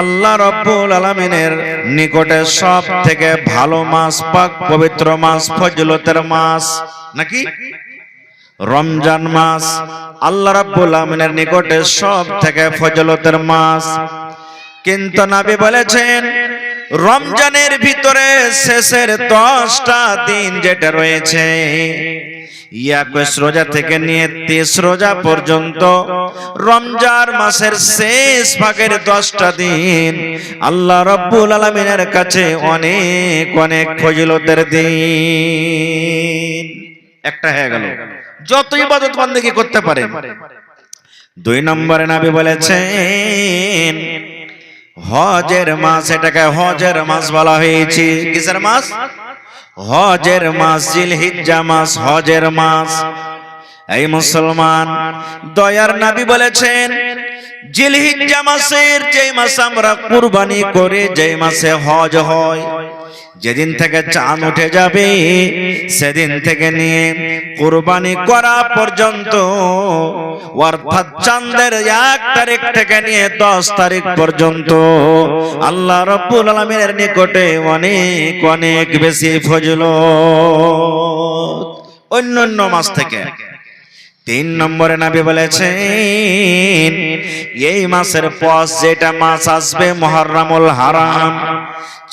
আল্লাহ রাব্বুল আলামিনের নিকটে সব থেকে ভালো মাস, পাক পবিত্র মাস, ফজিলতের মাস নাকি? রমজান মাস আল্লাহ রাব্বুল আলামিনের নিকটে সব থেকে ফজিলতের মাস। কিন্তু নবী বলেছেন রমজানের ভিতরে শেষের 10টা দিন যেটা রয়েছে, 21 রোজা থেকে নিয়ে 30 রোজা পর্যন্ত, রমজান মাসের শেষ ভাগের 10টা দিন আল্লাহ রাব্বুল আলামিনের কাছে অনেক অনেক ফজিলতের দিন। একটা হয়ে গেল, যত ইবাদত বন্দেগী করতে পারেন। দুই নম্বরে নবী বলেছেন হজের মাস, এটাকে হজের মাস বলা হয়েছে। কিসের মাস? হজের মাস, জিলহিজ্জা মাস, হজের মাস। এই মুসলমান, দয়ার নবী বলেছেন জিলহিজ্জা মাসের যে মাস আমরা কুরবানি করে, যে মাসে হজ হয়, যেদিন থেকে চাঁদ উঠে যাবে সেদিন থেকে নিয়ে কুরবানি করা পর্যন্ত, অর্থাৎ চাঁদের 1 তারিখ থেকে নিয়ে 10 তারিখ পর্যন্ত আল্লাহ রাব্বুল আলামিনের নিকটে অনেক অনেক বেশি ফজিলত অন্যান্য মাস থেকে। 3 নম্বরে নবী বলেছেন এই মাসের পর যেটা মাস আসবে মুহররমুল হারাম,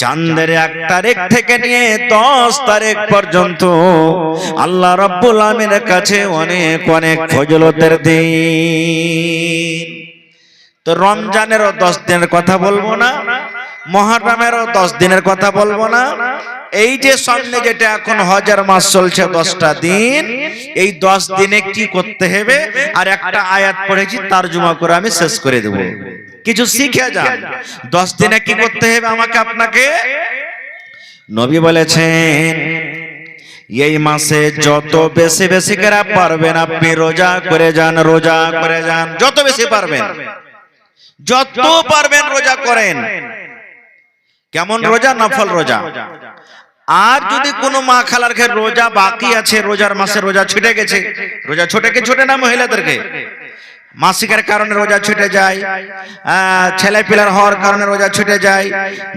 চাঁদের 1 তারিখ থেকে নিয়ে 10 তারিখ পর্যন্ত আল্লাহ রাব্বুল আলামিনের কাছে অনেক অনেক ফজিলতের দিন। তো রমজানেরও 10 দিনের কথা বলবো না, মুহররমেরও 10 দিনের কথা বলবো না, এই যে সামনে যেটা এখন হজের মাস চলছে 10টা দিন, এই 10 দিনে কি করতে হবে আর একটা আয়াত পড়েছি তরজমা করে আমি শেষ করে দেব, কিছু শিখে যান। 10 দিনে কি করতে হবে আমাকে আপনাকে? নবী বলেছেন এই মাসে যত বেশি বেশি করে পারবেন আপনি রোজা করে যান, রোজা করে যান, যত বেশি পারবেন, যত পারবেন রোজা করেন। কেমন রোজা? নফল রোজা। আর যদি কোনো মা খালার ঘরে রোজা বাকি আছে, রোজার মাসে রোজা ছুটে গেছে, রোজা ছুটে না মহিলাদেরকে, মাসিকের কারণে রোজা ছুটে যায়, ছেলে পিলার হওয়ার কারণে রোজা ছুটে যায়,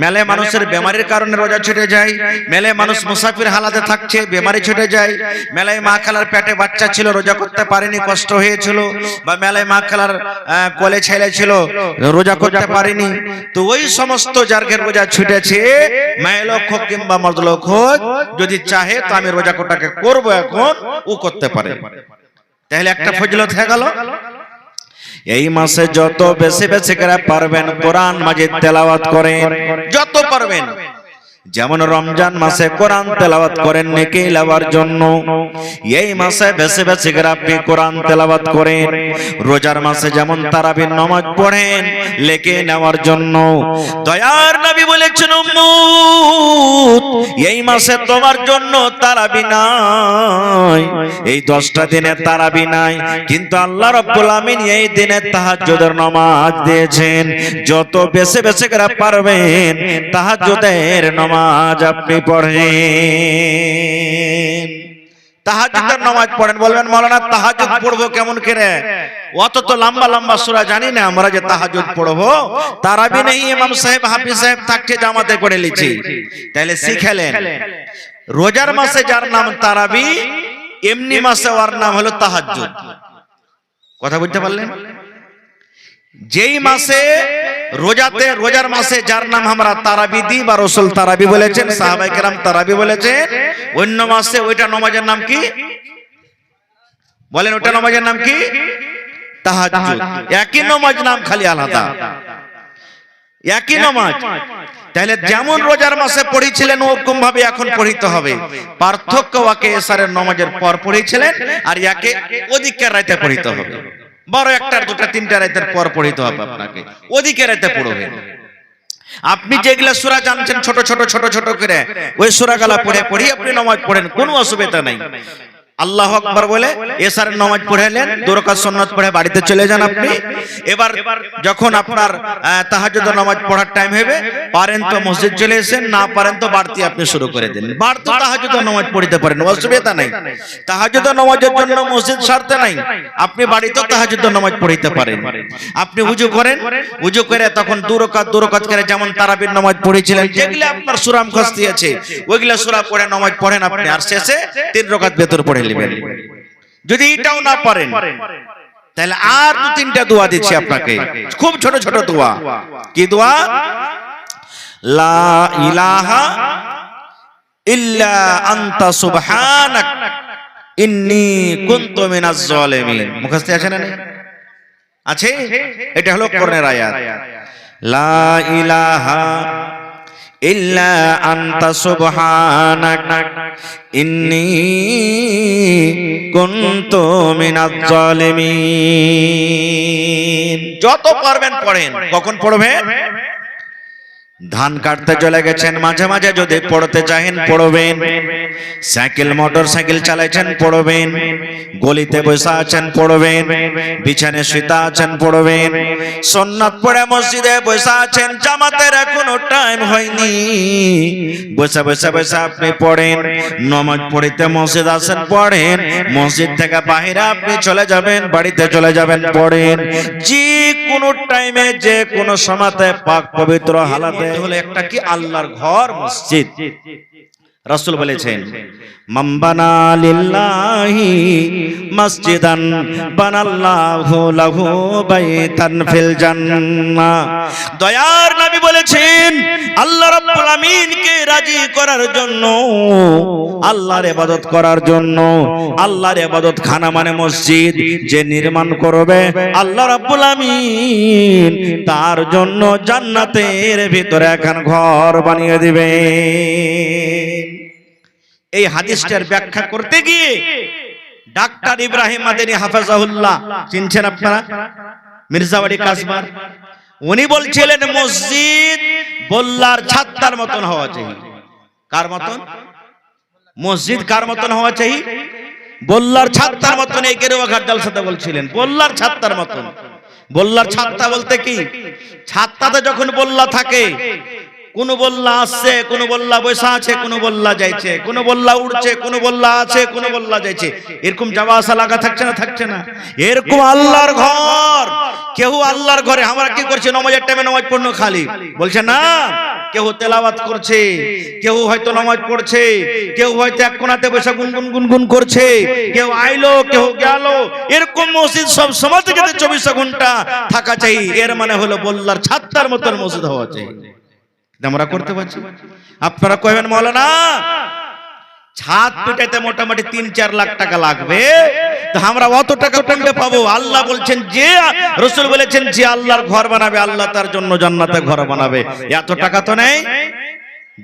মেলে মানুষের বেমারির কারণে রোজা ছুটে যায়, মেলে মানুষ মুসাফির হালাতে থাকছে বেমারি ছুটে যায়, মেলায় মা খালার পেটে বাচ্চা ছিল রোজা করতে পারেনি কষ্ট হয়েছিল, বা মেলায় মা খালার কোলে ছেলে ছিল রোজা করতে পারেনি, তো ওই সমস্ত যার ঘরে রোজা ছুটেছে মেয়ে লোক হোক কিংবা মর্দ লোক হোক, যদি চাহে তো আমি রোজা কোটাকে করবো এখন, ও করতে পারে। তাহলে একটা ফজিলত হয়ে গেল। এই মাসে যত বেশি বেশি করে পারবেন কোরআন মাজিদ তেলাওয়াত করেন, যত পারবেন। যেমন রমজান মাসে কোরআন তেলাওয়াত করেন নেকি লাভার জন্য, এই মাসে বেশি বেশি করে আপনি কোরআন তেলাওয়াত করেন। রোজার মাসে যেমন তারাবির নামাজ পড়েন লেকে নেওয়ার জন্য। দয়ার নবী বলেছেন উম্মত এই মাসে তোমার জন্য তারাবি নাই, এই 10টা দিনে তারাবি নাই, কিন্তু আল্লাহ রাব্বুল আমিন এই দিনে তাহাজ্জুদের নামাজ দিয়েছেন। যত বেশি বেশি করে পারবেন তাহাজ্জুদের নামাজ আপনি পড়েন, তাহাজ্জুদের নামাজ পড়েন। বলবেন মাওলানা তাহাজ্জুদ পড়বো কেমন করে? অত তো লম্বা লম্বা সূরা জানি না আমরা যে তাহাজ্জুদ পড়বো। তারাবি নেই, ইমাম সাহেব হাফিজ সাহেব থাকছে জামাতে পড়ে লিছি, তাহলে শিখেলেন রোজার মাসে যার নাম তারাবি, এমনি মাসে ওর নাম হলো তাহাজ্জুদ। কথা বুঝতে পারলেন? যেই মাসে রোজাতে, রোজার মাসে যার নাম আমরা তারাবি দিই বা রাসূল তারাবি বলেছেন, সাহাবায়ে কেরাম তারাবি বলেছেন, অন্য মাসে ওইটা নামাজের নাম কি বলেন? ওইটা নামাজের নাম কি? তাহাজ্জুদ। একই নামাজ, নাম খালি আলাদা, একই নামাজ। তাহলে যেমন রোজার মাসে পড়েছিলেন ওরকম ভাবে এখন পড়িতে হবে। পার্থক্য ওয়াকে এশারের নামাজের পর পড়েছিলেন আর একে ওদিকের রাতে পড়িতে হবে। 12, 1, 2, 3 রাতের পর পড়িতে হবে আপনাকে, ওদিকে রাতে পড়বেন। আপনি যেগুলা সূরা জানছেন ছোট ছোট ছোট ছোট করে ওই সূরাগুলা পড়ে পড়ে আপনি নামাজ পড়েন, কোনো অসুবিধা নাই। আল্লাহু আকবার বলে এশারের নামাজ পড়ালেন, 2 রাকাত সুন্নাত পড়ে বাড়িতে চলে যান আপনি। এবার যখন আপনার তাহাজ্জুদের নামাজ পড়ার টাইম হবে, পারেন তো মসজিদ চলে এসেন, না পারেন তো বাড়তি আপনি শুরু করে দেন। বাড়তি তাহাজ্জুদের নামাজ পড়তে পারেন, অসুবিধা নাই। তাহাজ্জুদের নামাজের জন্য মসজিদ ছাড়তে নাই, আপনি বাড়িতে তাহাজ্জুদের নামাজ পড়তে পারেন। আপনি ওযু করেন, ওযু করে তখন 2 রাকাত করে যেমন তারাবির নামাজ পড়েছিলেন, যেগুলা আপনার সূরা মুখস্থ আছে ওইগুলা সূরা পড়ে নামাজ পড়েন আপনি, আর শেষে 3 রাকাত ভেতর পড়ে নেবেন। যদি এটাও না পারেন তাহলে আর 2-3টা দোয়া দিচ্ছি আপনাকে, খুব ছোট ছোট দোয়া। কি দোয়া? লা ইলাহা ইল্লা আনতা সুবহানাক ইন্নী কুনতু মিনাজ জালিমিন। মুখস্থ আছে না? আছে। এটা হলো কোরআনের আয়াত, লা ইলাহা ইল্লা আনতা সুবহানাক ইন্নী কুনতু মিনাজ জালিমিন। যত পারবেন পড়েন। কখন পড়বেন? ধান কাটতে চলে গেছেন, মাঝে মাঝে যদি পড়তে চাহেন পড়বেন। সাইকেল মোটর সাইকেল চালাচ্ছেন পড়বেন, গলিতে বসে আছেন পড়বেন, বিছানায় শুয়ে আছেন পড়বেন, সুন্নাত পড়ে মসজিদে বসে আছেন, জামাতের এখনো টাইম হয়নি, বসে বসে বসে আপনি পড়েন। নামাজ পড়িতে মসজিদ আসেন পড়েন, মসজিদ থেকে বাইরে আপনি চলে যাবেন, বাড়িতে চলে যাবেন পড়েন। যে কোনো টাইমে যে কোনো সময়তে পাক পবিত্র হালাতে হলো একটা কি আল্লাহর ঘর মসজিদ। রাসূল বলেছেন মান বানা লিল্লাহি মসজিদান বানাল্লাহু লাহু বাইতান ফিল জান্নাহ। দয়ার নবী বলেছেন আল্লাহ রাব্বুল আমিনকে রাজি করার জন্য, আল্লাহর ইবাদত করার জন্য, আল্লাহর ইবাদত খানা মানে মসজিদ যে নির্মাণ করবে আল্লাহ রাব্বুল আমিন তার জন্য জান্নাতের ভিতরে একখান ঘর বানিয়ে দিবে। এই হাদিসটার ব্যাখ্যা করতে গিয়ে ডাক্তার ইব্রাহিম মাদানী হাফেজাহুল্লাহ, চিনছেন আপনারা, মির্জাবাড়ি কাসবার, উনি বলছিলেন মসজিদ বল্লার ছাত্তার মতন হওয়া চাই। কার মতন? মসজিদ কার মতন হওয়া চাই? বল্লার ছাত্তার মতন। এই কেরুয়াঘাট জালসাতে বলছিলেন বল্লার ছাত্তার মতন। বল্লার ছাত্তা বলতে কি, ছাত্তাতে যখন বল্লা থাকে, কোন বল্লা আসছে, কোন বল্লা বসা আছে, কোন বল্লা যাইছে, কোন বল্লা উড়ছে, কোন বল্লা আছে, কোন বল্লা যাইছে, এরকম যাওয়া আসা লাগা থাকছে না? থাকছে না? এরকম আল্লাহর ঘর। কেউ আল্লাহর ঘরে আমরা কি করছে, নামাজের টাইমে নামাজ পড়নো খালি বলছে না, কেউ তেলাওয়াত করছে, কেউ হয়তো নামাজ পড়ছে, কেউ হয়তো এক কোণাতে বসে গুনগুন গুনগুন করছে, কেউ আইলো কেউ গেল। এরকম মসজিদ সব সময় থেকে 24 ঘন্টা থাকা চাই। এর মানে হলো বল্লার ছাত্তার মতন মসজিদ হওয়া চাই। আমরা করতে পারছি? আপনারা কইবেন মাওলানা ছাদ পিটাইতে মোটামুটি 3-4 লাখ টাকা লাগবে, তো আমরা অত টাকা কোনটা পাবো? আল্লাহ বলছেন যে, রাসূল বলেছেন যে আল্লাহর ঘর বানাবে আল্লাহ তার জন্য জান্নাতে ঘর বানাবে। এত টাকা তো নেই।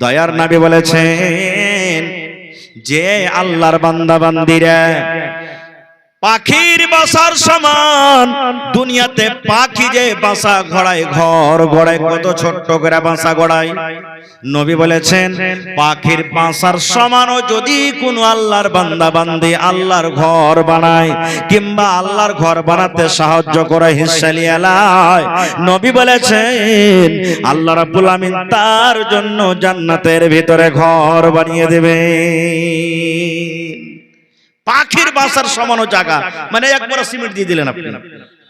দয়ার নবী বলেছেন যে আল্লাহর বান্দা বান্দিরা পাখির বাসার সমান, দুনিয়াতে পাখি যে বাসা গড়ায়, ঘর গড়ায়, কত ছোট্ট করে বাসা গড়ায়। নবী বলেছেন পাখির বাসার সমানও যদি কোনো আল্লাহর বান্দা বান্দি আল্লাহর ঘর বানায় কিংবা আল্লাহর ঘর বানাতে সাহায্য করে, হিস্সা নিয়ে নেয়, নবী বলেছেন আল্লাহ রাব্বুল আমিন তার জন্য জান্নাতের ভিতরে ঘর বানিয়ে দেবে। পাখির বাসার সমানো জায়গা মানে একবার সিমেন্ট দিয়ে দিলেন আপনি,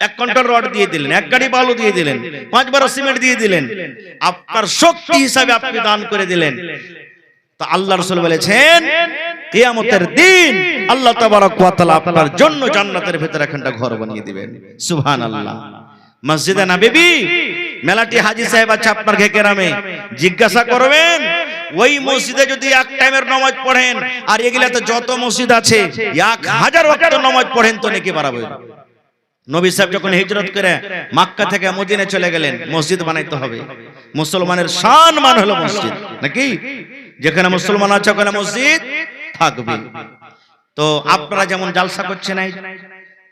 1 কুইন্টাল রড দিয়ে দিলেন, 1 গাড়ি বালু দিয়ে দিলেন, 5 বার সিমেন্ট দিয়ে দিলেন, আপনার শক্তি হিসাবে আপনি দান করে দিলেন। তো আল্লাহ রাসূল বলেছেন কিয়ামতের দিন আল্লাহ তাবারক ওয়া তাআলা আপনার জন্য জান্নাতের ভিতরে একটা ঘর বানিয়ে দিবেন। সুবহানাল্লাহ। মসজিদে নববী মেলাটি হাজী সাহেব আছে আপনার গ্রামে, জিজ্ঞাসা করবেন ওই মসজিদে যদি এক টাইমের নামাজ পড়েন, আর এগুলাতে যত মসজিদ আছে 1000 ওয়াক্ত নামাজ পড়েন তো নেকি বাড়াবে। নবী সাহেব যখন হিজরত করে মক্কা থেকে মদিনা চলে গেলেন, মসজিদ বানাইতে হবে। মুসলমানের শান মান হলো মসজিদ, নাকি? যেখানে মুসলমান আছে ওখানে মসজিদ থাকবে। তো আপনারা যেমন জালসা করছেন,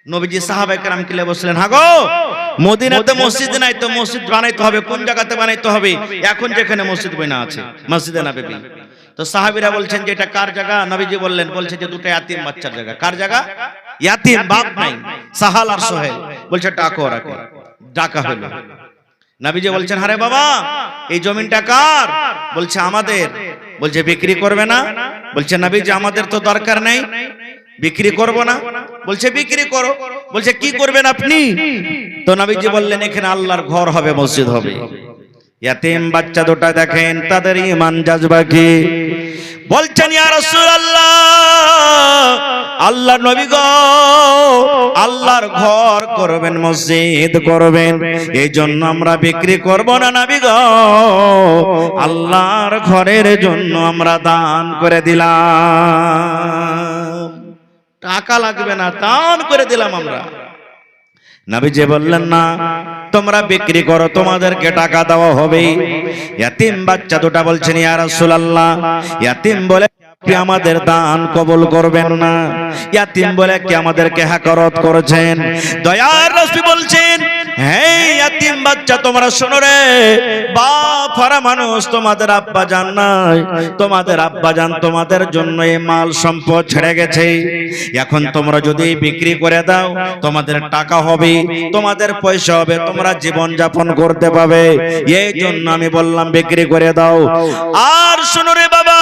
নবীজি সাহাবায়ে কেরাম কিলে বসলেন, হ্যাঁ গো মদিনাতে মসজিদ নাই, তো মসজিদ বানাইতে হবে। কোন জায়গাতে বানাইতে হবে? এখন যেখানে মসজিদ বনা আছে, মসজিদে নববী। তো সাহাবীরা বলছেন যে এটা কার জায়গা? নবীজি বললেন, বলছে যে দুটো ইয়াতিম বাচ্চার জায়গা। কার জায়গা? ইয়াতিম, বাপ নাই, সাহাল আর সোহেল। বলছে ডাকো ওরাকে। ডাকা হলো। নবীজি বলছেন, আরে বাবা এই জমিনটা কার? বলছে আমাদের। বলছে বিক্রি করবে না? বলছে নবীজি আমাদের তো দরকার নাই, বিক্রি করব না। বলছে বিক্রি করো। বলছে কি করবেন আপনি? তো নবীজি বললেন এখানে আল্লাহর ঘর হবে, মসজিদ হবে। ইয়াতিম বাচ্চা দুটো দেখেন তাদের ঈমান জাজবা কি। বলছেন ইয়া রাসূলুল্লাহ, আল্লাহর নবী গো, আল্লাহর ঘর করবেন, মসজিদ করবেন, এই জন্য আমরা বিক্রি করব না নবী গো, আল্লাহর ঘরের জন্য আমরা দান করে দিলাম, টাকা লাগবে না, দান করে দিলাম আমরা। নবীজি বললেন না, তোমরা বিক্রি করো, তোমাদেরকে টাকা দেওয়া হবে। ইয়াতিম বাচ্চা দুটো বলছেন ইয়া রাসূলুল্লাহ, ইয়াতিম বলে কি আমাদের দান কবুল করবেন না? ইয়াতিম বলে কি আমাদেরকে হাকারত করেছেন? দয়ার রাসূল বলছেন, হে ইয়াতিম বাচ্চা তোমরা শোনো রে, বাপ হারা মানুষ, তোমাদের আব্বা জান নাই, তোমাদের আব্বা জান তোমাদের জন্য এই মাল সম্পদ ছেড়ে গেছে। এখন তোমরা যদি বিক্রি করে দাও তোমাদের টাকা হবে, তোমাদের পয়সা হবে, তোমরা জীবন যাপন করতে পাবে, এই জন্য আমি বললাম বিক্রি করে দাও। আর শোনো রে বাবা,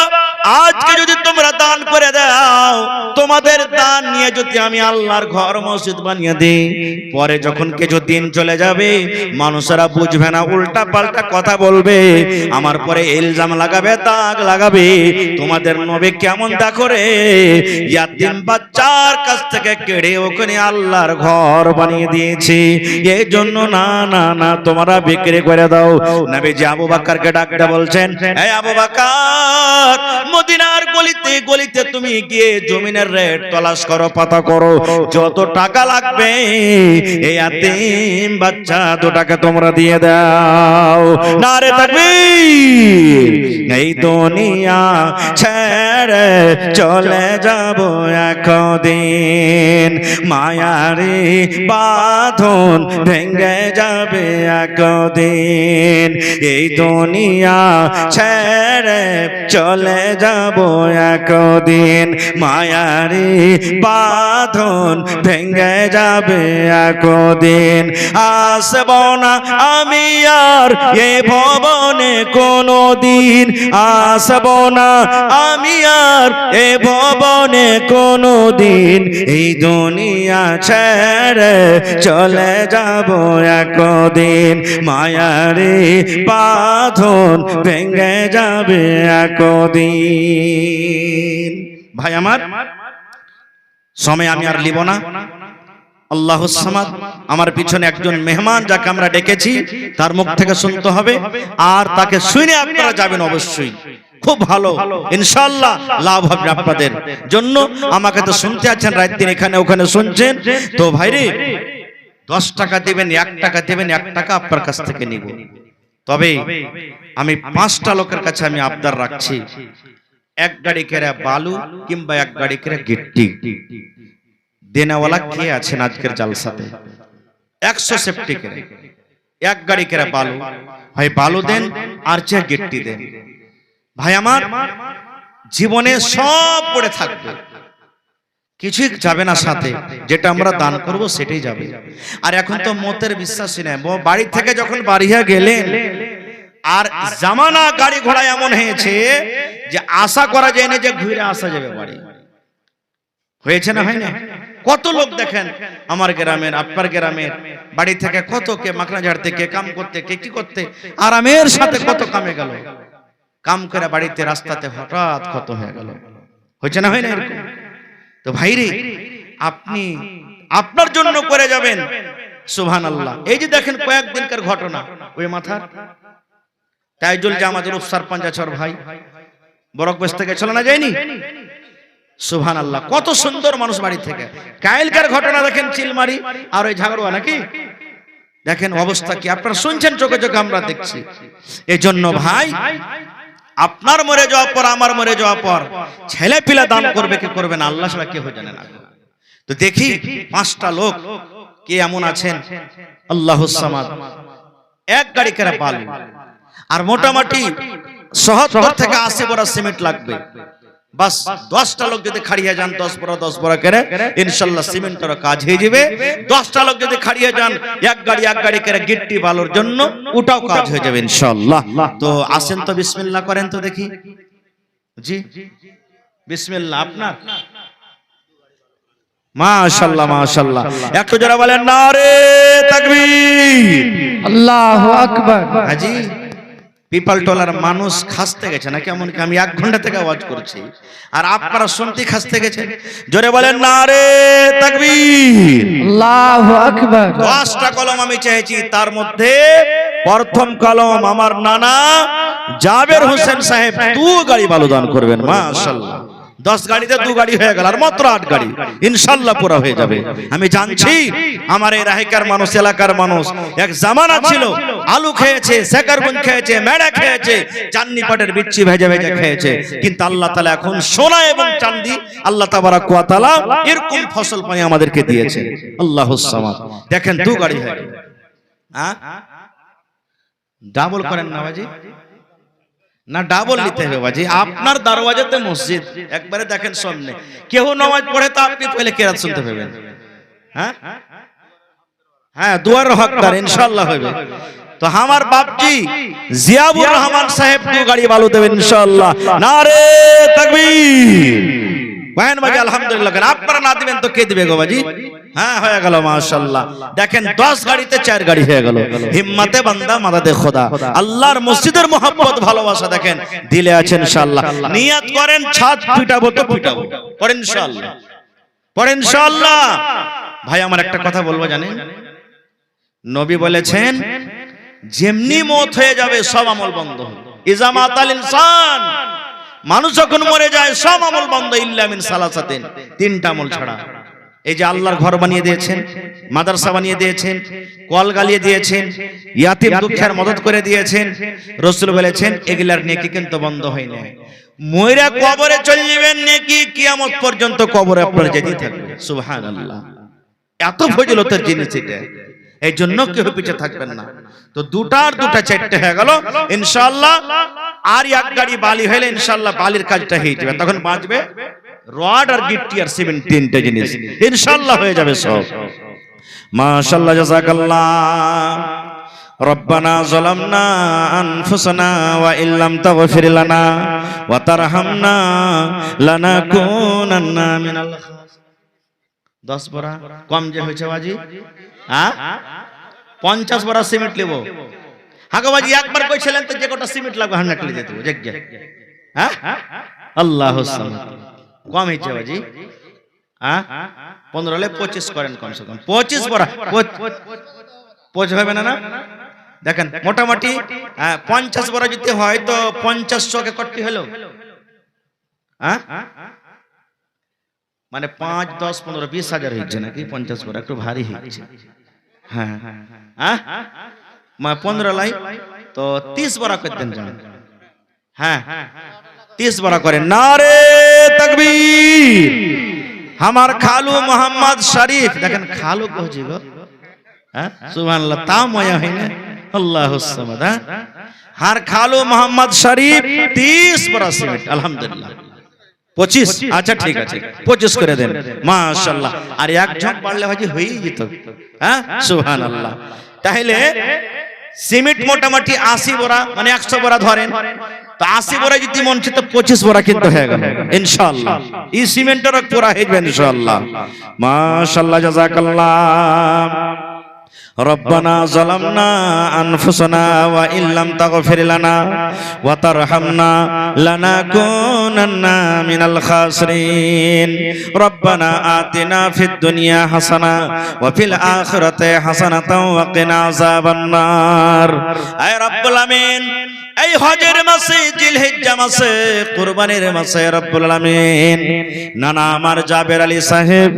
আজকে যদি তোমরা দান করে দাও, তোমাদের দান নিয়ে যদি আমি আল্লাহর ঘর মসজিদ বানিয়ে দিই, পরে যখন কিছু দিন চলে যাবে মানুষেরা বুঝবে না, উল্টা পাল্টা কথা বলবে, আমার পরে ইলজাম লাগাবে, দাগ লাগাবে, তোমাদের নবী কেমন দেখো রে ইয়াতিম বাচ্চার কাছ থেকে কেড়ে ওখানে আল্লাহর ঘর বানিয়ে দিয়েছে। এই জন্য না না না, তোমরা বিক্রি করে দাও। নবীজি আবু বকরকে ডাকতে বলছেন, এই আবু বকর, মদিনার গলিতে গলিতে তুমি গিয়ে জমিনের রেট তলাশ করো, পাতা করো, যত টাকা লাগবে এই ইয়াতিম বাচ্চা দুটাকে তোমরা দিয়ে দাও। নারে তাকবীর। এই দুনিয়া ছেড়ে চলে যাব একদিন, মায়ারি বাঁধন ভেঙে যাবে একদিন। এই দুনিয়া ছেড়ে চলে যাব একদিন, মায়ারি বাঁধন ভেঙে যাবে একদিন। আসব না আমি আর এ ভবনে কোনদিন, আসব না আমি আর এ ভবনে কোনদিন। এই দুনিয়া ছেড়ে চলে যাব একদিন, মায়ারে বাঁধন ভেঙে যাবে একদিন। ভাই আমার, সময় আমি আর লিব না। আল্লাহুস সামাদ, আমার পিছনে একজন মেহমান যাকে আমরা ডেকেছি, তার মুখ থেকে শুনতে হবে, আর তাকে শুনে আপনারা যাবেন অবশ্যই। খুব ভালো, ইনশাআল্লাহ লাভ হবে আপনাদের জন্য। আমাকে তো শুনতে আছেন, রাত দিন এখানে ওখানে শুনছেন। তো ভাইরে, 10 টাকা দেবেন, 1 টাকা দেবেন, 1 টাকা আপনার কাছ থেকে নিব। তবে আমি 5টা লোকের কাছে আমি আবদার রাখছি, 1 গাড়ি করে বালু কিংবা 1 গাড়ি করে গিট্টি দেনেওয়ালা কে আছেন আজকের জালসাতে? 100 সেফটি করে 1 গাড়ি করে বালু, ভাই বালু দেন আর চেয়ে গিট্টি দেন। ভাই আমার, জীবনে সব পড়ে থাকবে, কিছুই যাবে না সাথে, যেটা আমরা দান করব সেটাই যাবে। আর এখন তো মতের বিশ্বাসই নেই। বাড়ি থেকে যখন বাড়িয়া গেলেন, আর জামানা গাড়ি ঘোড়া এমন হয়েছে যে আশা করা যায় না যে ঘুরে আসা যাবে বাড়ি। হয়েছে না, হয় না? কত লোক দেখেন আমার গ্রামের, আপনার গ্রামের, বাড়ি থেকে কত কে মাখনা ঝাড়তে, কে কাম করতে, কে কি করতে, আরামের সাথে কত কামে গেল, কাম করে বাড়িতে রাস্তাতে হঠাৎ কত হয়ে গেল। হয়েছে না, হয় না এরকম? তো ভাইরে, আপনি আপনার জন্য করে যাবেন, সুবহানাল্লাহ। এই যে দেখেন কয়েকদিনকার ঘটনা, ওই মাথার তাইজুল জামাত রূপ সারপাঞ্জাছর ভাই বরকবেশ থেকে চলে না যায়নি, সুবহানাল্লাহ। কত সুন্দর মানুষ বাড়ি থেকে। কালকের ঘটনা দেখেন চিলমারি আর ওই ঝাগড়ুয়া নাকি, দেখেন অবস্থা কি, আপনারা শুনছেন চোখে চোখে, আমরা দেখছি। এই জন্য ভাই, আপনার মরে যাওয়ার পর, আমার মরে যাওয়ার পর ছেলে পিলা দান করবে কি করবে না, আল্লাহ ছাড়া কেউ জানে না। তো দেখি 5টা লোক কে এমন আছেন, আল্লাহুস সামাদ, 1 গাড়ি করে বালু, আর মোটামুটি 70 থেকে 80 বড়া সিমেন্ট লাগবে। বাস 10টা লোক যদি খাড়িয়ে যান, 10 বড়া করে ইনশাআল্লাহ সিমেন্টের কাজ হয়ে যাবে। 10টা লোক যদি খাড়িয়ে যান, 1 গাড়ি করে গিট্টি বালুর জন্য, ওটাও কাজ হয়ে যাবে ইনশাআল্লাহ। তো আসেন তো, বিসমিল্লাহ করেন তো দেখি। জি বিসমিল্লাহ। আপনার মাশাআল্লাহ মাশাআল্লাহ, একটু যারা বলেন নারে তাকবীর, আল্লাহু আকবার। হাজি পিপাল টলার মানুষ খাসতে গেছে না কেমন কি? আমি 1 ঘন্টা থেকে আওয়াজ করছি আর আপনারা শুনতে খাসতে গেছেন। জোরে বলেন নারে তাকবীর, আল্লাহু আকবার। 10টা কলম আমি চেয়েছি, তার মধ্যে প্রথম কলম আমার নানা জাবের হোসেন সাহেব 2 গাড়ি বালু দান করবেন। মাশাআল্লাহ, 10 গাড়িতে 2 গাড়ি হয়ে গেল, আর মাত্র 8 গাড়ি ইনশাআল্লাহ পুরো হয়ে যাবে। আমি জানছি আমার এই রাহিকার মানুষ, এলাকার মানুষ এক জামানা ছিল আলু খেয়েছে, সেকারগুন খেয়েছে, মেড়া খেয়েছে, চান্নি পাটের বিচ্ছি ভেজে ভেজে খেয়েছে, কিন্তু আল্লাহ তাআলা এখন সোনা এবং চাঁদি আল্লাহ তাবারাক ওয়া তাআলা এরকম ফসল পানি আমাদেরকে দিয়েছে। আল্লাহুস সামাদ। দেখেন 2 গাড়ি হয়ে গেল। হ্যাঁ, ডাবল করেন না বাজি, না ডাবল নিতে হবে বাজি। আপনার দরওয়াজাতে মসজিদ, একবারে দেখেন সামনে কেউ নামাজ পড়ে তো আপনি পহলে কিরাত শুনতে পাবেন। হ্যাঁ হ্যাঁ, দুয়ার হকদার ইনশাআল্লাহ হবে। तो हमार बाप जी जियाबुर रहमान साहेब 2 गाड़ी बालू देवें इंशाअल्लाह। नारे तकबीर। बहन बाजी আলহামদুলিল্লাহ করেন। আপনারা না দিবেন তো কে দিবে গো বাজি? হ্যাঁ হয়ে গেল মাশাআল্লাহ। দেখেন 10 গাড়িতে 4 গাড়ি হয়ে গেল। হিম্মতে বান্দা মাদাদে খোদা। আল্লাহর মসজিদের মহব্বত ভালোবাসা দেখেন দিলে আছে ইনশাআল্লাহ। নিয়ত করেন ছাদ পিটাবো তো পিটাবো। পড়েন ইনশাআল্লাহ। পড়েন ইনশাআল্লাহ। ভাই আমার একটা কথা বলবো জানেন? নবী বলেছেন যেমনি মত হয়ে যাবে সব আমল বন্ধ। ইজা মাতাল ইনসান, মানুষ যখন মরে যায় সব আমল বন্ধ ইল্লা মিন সালাসাতিন, 3টা আমল ছাড়া। এই যে আল্লাহর ঘর বানিয়ে দিয়েছেন, মাদ্রাসা বানিয়ে দিয়েছেন, কল গালিয়ে দিয়েছেন, ইয়াতিম দুঃখের মদত করে দিয়েছেন, রাসূল বলেছেন এগুলার নেকি কিন্তু বন্ধ হয় না। মইরা কবরে চলে যাবেন, নেকি কিয়ামত পর্যন্ত কবরে আপনার যেতেই থাকবে। সুবহানাল্লাহ। এত ফজিলতের জিনিস এটা, এই জন্য কেউ পিছিয়ে থাকবেন না। তো দুটার দুটা 4টে হয়ে গেল ইনশাআল্লাহ। আর 1 গাড়ি বালি হইলে ইনশাআল্লাহ বালির কাজটা হয়ে যাবে। তখন বাঁচবে রড আর গিট্টি আর সিমেন্ট, 3টে জিনিস ইনশাআল্লাহ হয়ে যাবে সব। মাশাআল্লাহ জাযাকাল্লাহ। রব্বানা যালামনা আনফুসানা ওয়া ইল্লাম তাগফির লানা ওয়া তারহামনা লানাকুনান্না মিনাল খাসিরিন। 10 বড়া কম যে হয়েছে বাজি, হ্যাঁ 50 বড়া সিমেন্ট নেব। হাগো বাজি একবার কইছিলেন তো যে কটা সিমেন্ট লাগবে 100 লিয়ে দেব জায়গা। হ্যাঁ আল্লাহুস সামাদ। কম হয়েছে বাজি, হ্যাঁ 15 লে 25 করেন কমসে কম। 25 বড়া 25 হবে না? না দেখেন মোটামুটি 50 বড়া যদি হয় তো 50 কে কটটি হলো, হ্যাঁ মানে 5 10 15 20 হাজার হচ্ছে নাকি? 50 বড়া একটু ভারী হচ্ছে। হ্যাঁ হ্যাঁ 15 লাই তো 30 বড়া করতেন যান। হ্যাঁ 30 বড়া করেন। নারে তাকবীর। আমার খালু মোহাম্মদ শরীফ, দেখেন খালু কইছি গো, হ্যাঁ সুবহানাল্লাহ। তা ময়া হয় না? আল্লাহুস সামাদ। আর খালু মোহাম্মদ শরীফ 30 বড়া সিমেন্ট আলহামদুলিল্লাহ। 25 আচ্ছা ঠিক আছে 25 করে দেন মাশাআল্লাহ। আর এক ঝক বাড়লে ভাজি হয়েই যেত। হ্যাঁ সুবহানাল্লাহ। তাহলে সিমেন্ট মোটামুটি 80 বড়া মানে 100 বড়া ধরেন তো 80 বড়া যদি মন চায় তো 25 বড়া কিন্তু হয়ে গেল ইনশাআল্লাহ। এই সিমেন্টের পুরা হয়ে যাবে ইনশাআল্লাহ। মাশাআল্লাহ জাযাকাল্লাহ। ربنا ظلمنا أنفسنا وإن لم تغفر لنا وترحمنا لنكونن من الخاسرين ربنا آتنا في الدنيا حسنة وفي الآخرة حسنة وقنا عذاب النار أي رب العالمين এই হজের মাসে জিলহিজ্জা মাসে কুরবানির মাসে রব্বুল আলামিন নানা আমার জাবের আলী সাহেব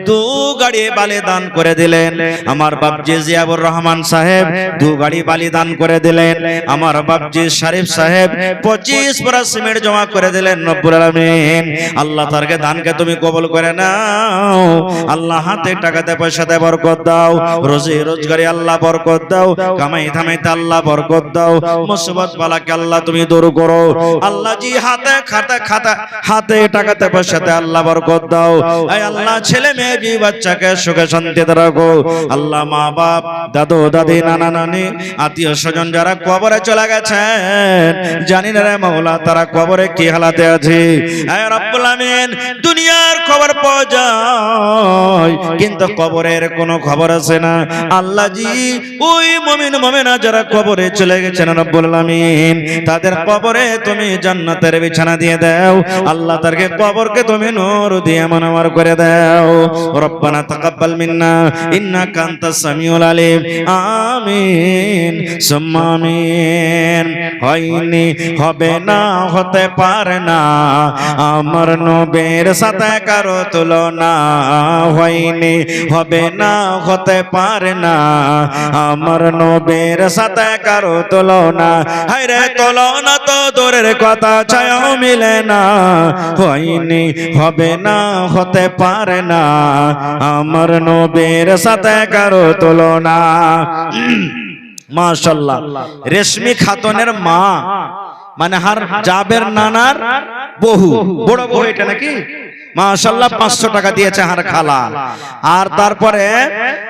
2 গাড়ি বালি দান করে দিলেন। আমার বাপজি জিয়াবুর রহমান সাহেব 2 গাড়ি বালি দান করে দিলেন। আমার বাপজি শরীফ সাহেব 25 বড়া সিমেন্ট জমা করে দিলেন। রব্বুল আলামিন আল্লাহ তারকে দানকে তুমি কবুল করে নাও। আল্লাহ হাতে টাকাতে পয়সাতে বরকত দাও, রোজি রোজগারে আল্লাহ বরকত দাও, কামাই ধামাইতে আল্লাহ বরকত দাও, মুসিবত বালাকে আল্লাহ তুমি দূর করো। আল্লাহ জি হাতে টাকাতে পয়সাতে আল্লাহ বরকত দাও। এই আল্লাহ ছেলে মেয়ে বি বাচ্চাকে সুখে শান্তিতে রাখো। আল্লাহ মা বাপ দাদু দাদি নানা নানি আত্মীয় স্বজন যারা কবরে চলে গেছেন জানি না রে মাওলা তারা কবরে কি হালাতে আছে। হে রব্বুল আমিন দুনিয়ার খবর পাওয়া যায় কিন্তু কবরের কোনো খবর আছে না। আল্লাহ জি ওই মুমিন মুমিনা যারা কবরে চলে গেছেন রব্বুল আমিন তাদের কবরে তুমি জান্নাতের বিছানা দিয়ে দাও। আল্লাহ তারকে কবরকে তুমি নূর দিয়ে মনোয়ার করে দাও। রব্বানা তাকাব্বাল মিন্না ইন্নাকা আনতাস সামিউল আলিম আমিন সুম্মা আমিন। হয়নি হবে না হতে পারে না আমার নবীর সাথে কারো তুলনা। হয়নি হবে না হতে পারে না আমার নবীর সাথে কারো তুলনা। হায়রে তুলনা তো দূরের কথা ছায়াও মিলে না। হয়নি হবে না হতে পারে না আমার নবীর সাথে কারো তুলনা। মাশাআল্লাহ রেশমি খাতুনের মা মানে হার জাবের নানার বহু বড় বউ এটা নাকি? মাশাআল্লাহ 500 টাকা দিয়েছে হার খালা। আর তারপরে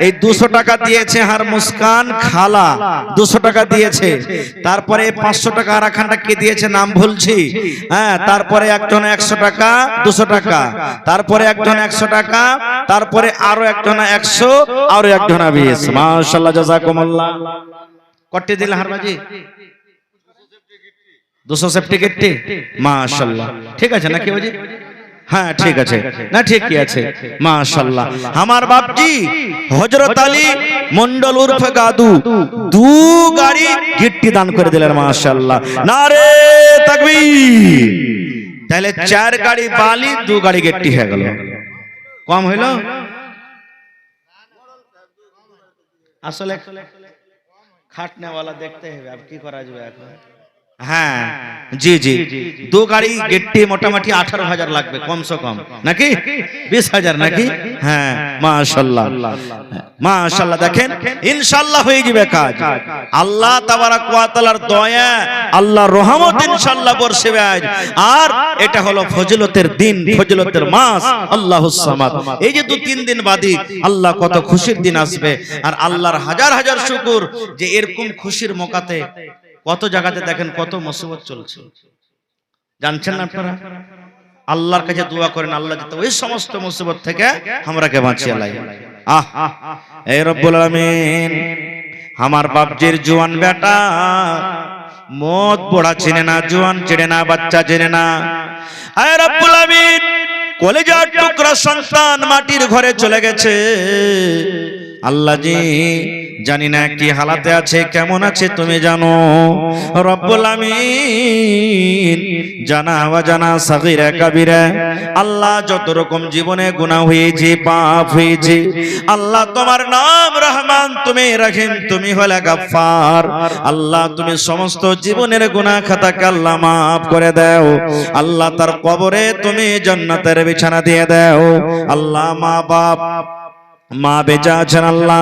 এই 200 টাকা দিয়েছে হার মুস্কান খালা, 200 টাকা দিয়েছে। তারপরে 500 টাকা আর একখানটা কে দিয়েছে নাম ভুলছি, হ্যাঁ। তারপরে একজন 100 টাকা, 200 টাকা, তারপরে একজন 100 টাকা, তারপরে আরো একজন 100, আরো একজন 20। মাশাআল্লাহ জাযাকুমুল্লাহ। কটে দিল হার বাজি 200 সেফটি গেটটি। মাশাআল্লাহ ঠিক আছে নাকি বাজি? হ্যাঁ ঠিক আছে না, ঠিকই আছে মাশাআল্লাহ। আমার বাপজি হযরত আলী মন্ডল উরফে গাদু 2 গাড়ি গিট্টি দান করে দিলেন মাশাআল্লাহ। নারে তাকবীর। তাহলে 4 গাড়ি বালি 2 গাড়ি গিট্টি হয়ে গেল। কম হইল? আসলে খাটনেওয়ালা দেখতে হবে, अब কি করা যাবে এখন। হ্যাঁ জি জি, 2 গাড়ি গেটটি মোটামুটি 18,000 লাগবে কমসে কম, নাকি 20,000 নাকি? হ্যাঁ মাশাআল্লাহ মাশাআল্লাহ। দেখেন ইনশাআল্লাহ হয়ে যাবে কাজ। আল্লাহ তাবারাক ওয়া তাআলার দয়া, আল্লাহর রহমত ইনশাআল্লাহ বর্ষবে আজ। আর এটা হলো ফজিলতের দিন, ফজিলতের মাস, আল্লাহুস সামাদ। এই যে 2-3 দিন বাদে আল্লাহ কত খুশির দিন আসবে। আর আল্লাহর হাজার হাজার শুকর যে এরকম খুশির মকাতে কত জায়গাতে দেখেন কত মুসিবত চলছে, জানছেন না আপনারা? আল্লাহর কাছে দোয়া করেন আল্লাহ যাতে ওই সমস্ত মুসিবত থেকে আমরাকে বাঁচিয়ে লাই। এই রব্বুল আলামিন আমার বাপজির জওয়ান বেটা মদ পড়া চিনে না, জওয়ান চিনে না, বাচ্চা চিনে না। এই রব্বুল আলামিন কলেজার টুকরা সন্তান মাটির ঘরে চলে গেছে। আল্লাহ জি জানি না কি হালাতে আছে, কেমন আছে তুমি জানো। রব্বুল আমিন জানা অজানা সাগীরা কাবীরা আল্লাহ যত রকম জীবনে গুনাহ হয়েছে, পাপ হয়েছে, আল্লাহ তোমার নাম রহমান, তুমি রহিম, তুমি হলে গফফার। আল্লাহ তুমি সমস্ত জীবনের গুনাহ খাতাকে আল্লাহ মাফ করে দাও। আল্লাহ তার কবরে তুমি জান্নাতের বিছানা দিয়ে দাও। আল্লাহ মা বাপ মা বেঁচে আছেন, আল্লাহ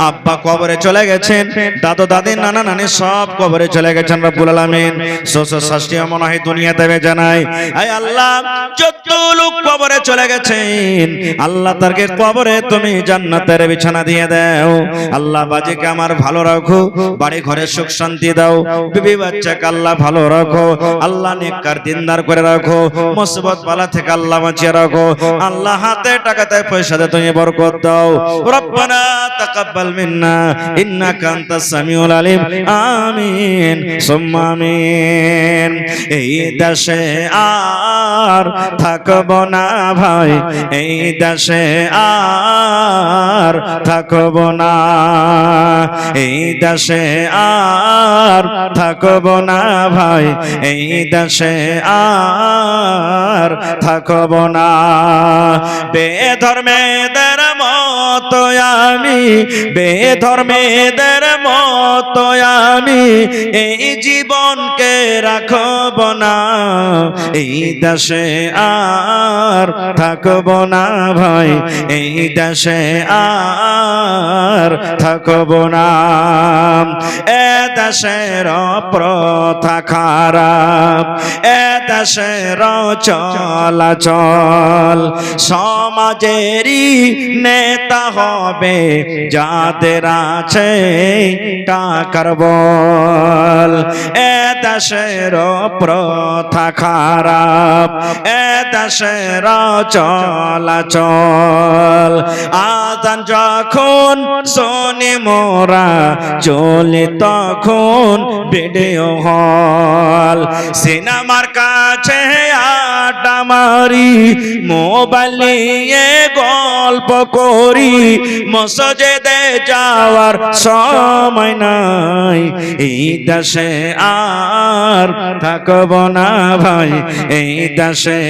আব্বা কবরে চলে গেছেন, দাদু দাদি নানা নানি সব কবরে চলে গেছেন। রব্বুল আলামিন শ্বশুর শাশুড়ি মনে হয় দুনিয়াতে বেঁচে নাই। আয় আল্লাহ যত লোক কবরে চলে গেছেন আল্লাহ তারকে কবরে তুমি জান্নাতের বিছানা দিয়ে দাও। আল্লাহ বাজিকে আমার ভালো রাখো, বাড়ি ঘরে সুখ শান্তি দাও, বিবি বাচ্চাকে আল্লাহ ভালো রাখো, আল্লাহ নেককার দিনদার করে রাখো, মুসিবত বালা থেকে আল্লাহ বাঁচিয়ে রাখো। আল্লাহ হাতে টাকাতে পয়সাতে তুমি বরকত দাও। রব্বানা তাকাব্বাল মিন্না ইন্নাকা আনতাস সামিউল আলিম। আমিন সুম্মা আমিন। এই দেশে আর থাকব না ভাই, এই দেশে আর থাকব না, এই দেশে আর থাকব না ভাই, এই দেশে আর থাকব না। বেধর্মেদের মত আমি, বেধর্মেদের মত আমি এই জীবনকে রাখব না, এই দেশে আর থাকব না ভাই, এই দেশে আর থাকব না। এ দেশের প্রথা খারাপ, এ দেশের চলাচল, সমাজেরই নেতা হবে যাদের আছে টাকার বল। এ দেশের প্রথা খারাপ, এ দেশের চলাচল, আজান যখন শুনি মোরা চলে তখন ভিডিও হল, সিনেমার কাছে আড্ডা মারি, মোবাইল নিয়ে গল্প করি, মসজিদে যাওয়ার সময় নাই, এই দেশে আর থাকব না ভাই, এই দেশে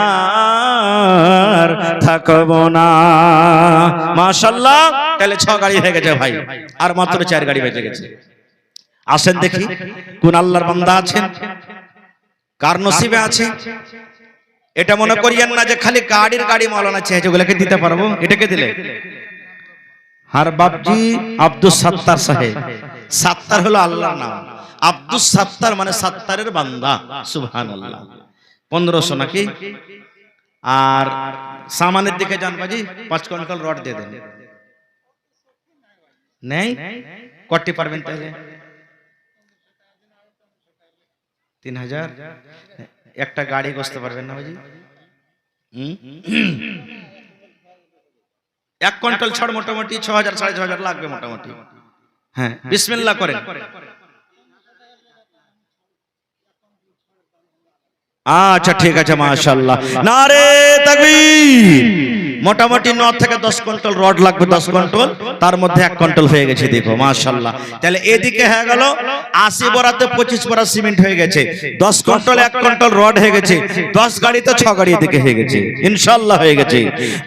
আর থাকব না। মাশাআল্লাহ তাহলে 6 গাড়ি হয়ে গেছে ভাই, আর মাত্র 4 গাড়ি বেঁচে গেছে। আসেন দেখি কোন আল্লাহর বান্দা আছেন, কার নসিবে আছে। এটা মনে করিয়েন না যে খালি গাড়ির গাড়ি মাওলানা চেয়েছে ওগুলোকে দিতে পারবো, এটাকে দিলে। আর বাপজি আব্দুস সাত্তার সাহেব, সাত্তার হলো আল্লাহর নাম, আব্দুস সাত্তার মানে সাত্তারের বান্দা। সুবহানাল্লাহ। 1500 নাকি আর সামানের দিকে যান বাজি 5 কুইন্টাল রড দিয়ে দেন। নেই কটি পারবেন তাহলে 3000 একটা গাড়ি বসতে পারবেন না বাজি? 1 কুইন্টাল ছড় মোটামুটি 6000 6500 লাগবে মোটামুটি। হ্যাঁ বিসমিল্লাহ করেন। আচ্ছা ঠিক আছে মাশাআল্লাহ, নারে তাকবীর। মোটামুটি 9 থেকে 10 কুইন্টাল রড লাগবে, 10 কুইন্টাল, তার মধ্যে 1 কুইন্টাল হয়ে গেছে, দেখো মাশাআল্লাহ। তাহলে এদিকে হয়ে গেল 80 বরাতে 25 বরা সিমেন্ট হয়ে গেছে, 10 কুইন্টাল 1 কুইন্টাল রড হয়ে গেছে, 10 গাড়িতে 6 গাড়ি এদিকে হয়ে গেছে, ইনশাআল্লাহ হয়ে গেছে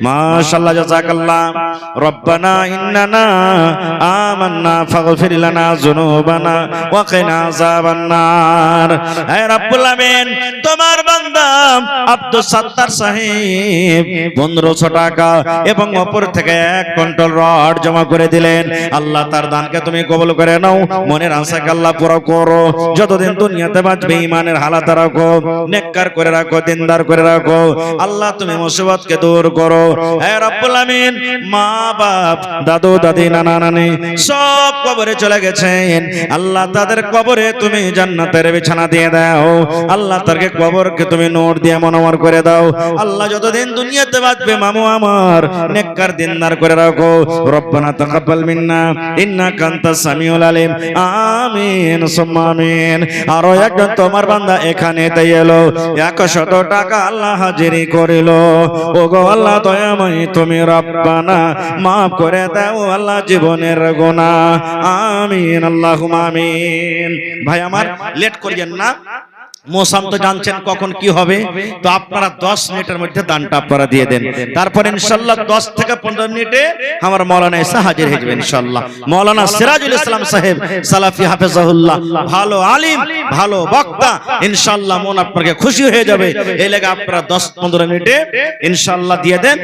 মাশাআল্লাহ। জাযাকাল্লাহ। রব্বানা ইন্নানা আমান্না ফাগফির লানা যুনুবানা ওয়া কিনা আযাবান নার। হে রব্বুল আমিন, তোমার বান্দা আব্দুল সাত্তার সাহেব 1500 টাকা এবং অপর থেকে 1 কুইন্টাল রড জমা করে দিলেন। আল্লাহ তার দানকে তুমি কবুল করে নাও, মনের আশাকে আল্লাহ পুরো করো। যতদিন দুনিয়াতে বাঁচবে ঈমানের হালাত রাখো, নেককার করে রাখো, দিনদার করে রাখো। আল্লাহ তুমি মুসিবতকে দূর করো। হে রব্বুল আমিন, মা বাপ, দাদু দাদি, নানা নানি সব কবরে চলে গেছেন। আল্লাহ তাদের কবরে তুমি জান্নাতের বিছানা দিয়ে দাও। আল্লাহ তাদেরকে কবরকে তুমি নূর দিয়ে মনোমর করে দাও। আল্লাহ যতদিন দুনিয়াতে বাঁচবে মামু আমার নেককার দিনদার করে রাখো। রব্বানা তাকাব্বাল মিন্না ইন্নাকা আনতাস সামিউল আলিম। আমিন সুম্মা আমিন। আর একজন তোমার বান্দা এখানে এলো, 100 টাকা আল্লাহ হাজিরি করিল। ওগো আল্লাহ দয়াময়, তুমি রব্বানা মাফ করে দাও আল্লাহ জীবনের গুনাহ। আমিন আল্লাহুম্মা আমিন। ভাই আমার লেট করিয়েন না, মৌসুম তো জানছেন কখন কি হবে, তো আপনারা 10 মিনিটের মধ্যে দানটা আপনারা দিয়ে দেন। তারপর ইনশাআল্লাহ 10 থেকে 15 মিনিটে আমার মাওলানা এসে হাজির হয়ে যাবে ইনশাআল্লাহ। মাওলানা সিরাজুল ইসলাম সাহেব সালাফি হাফেজাহুল্লাহ, ভালো আলিম, ভালো বক্তা, ইনশাআল্লাহ মন আপনাকে খুশি হয়ে যাবে। এই লেগে আপনারা 10-15 মিনিটে ইনশাআল্লাহ দিয়ে দেন।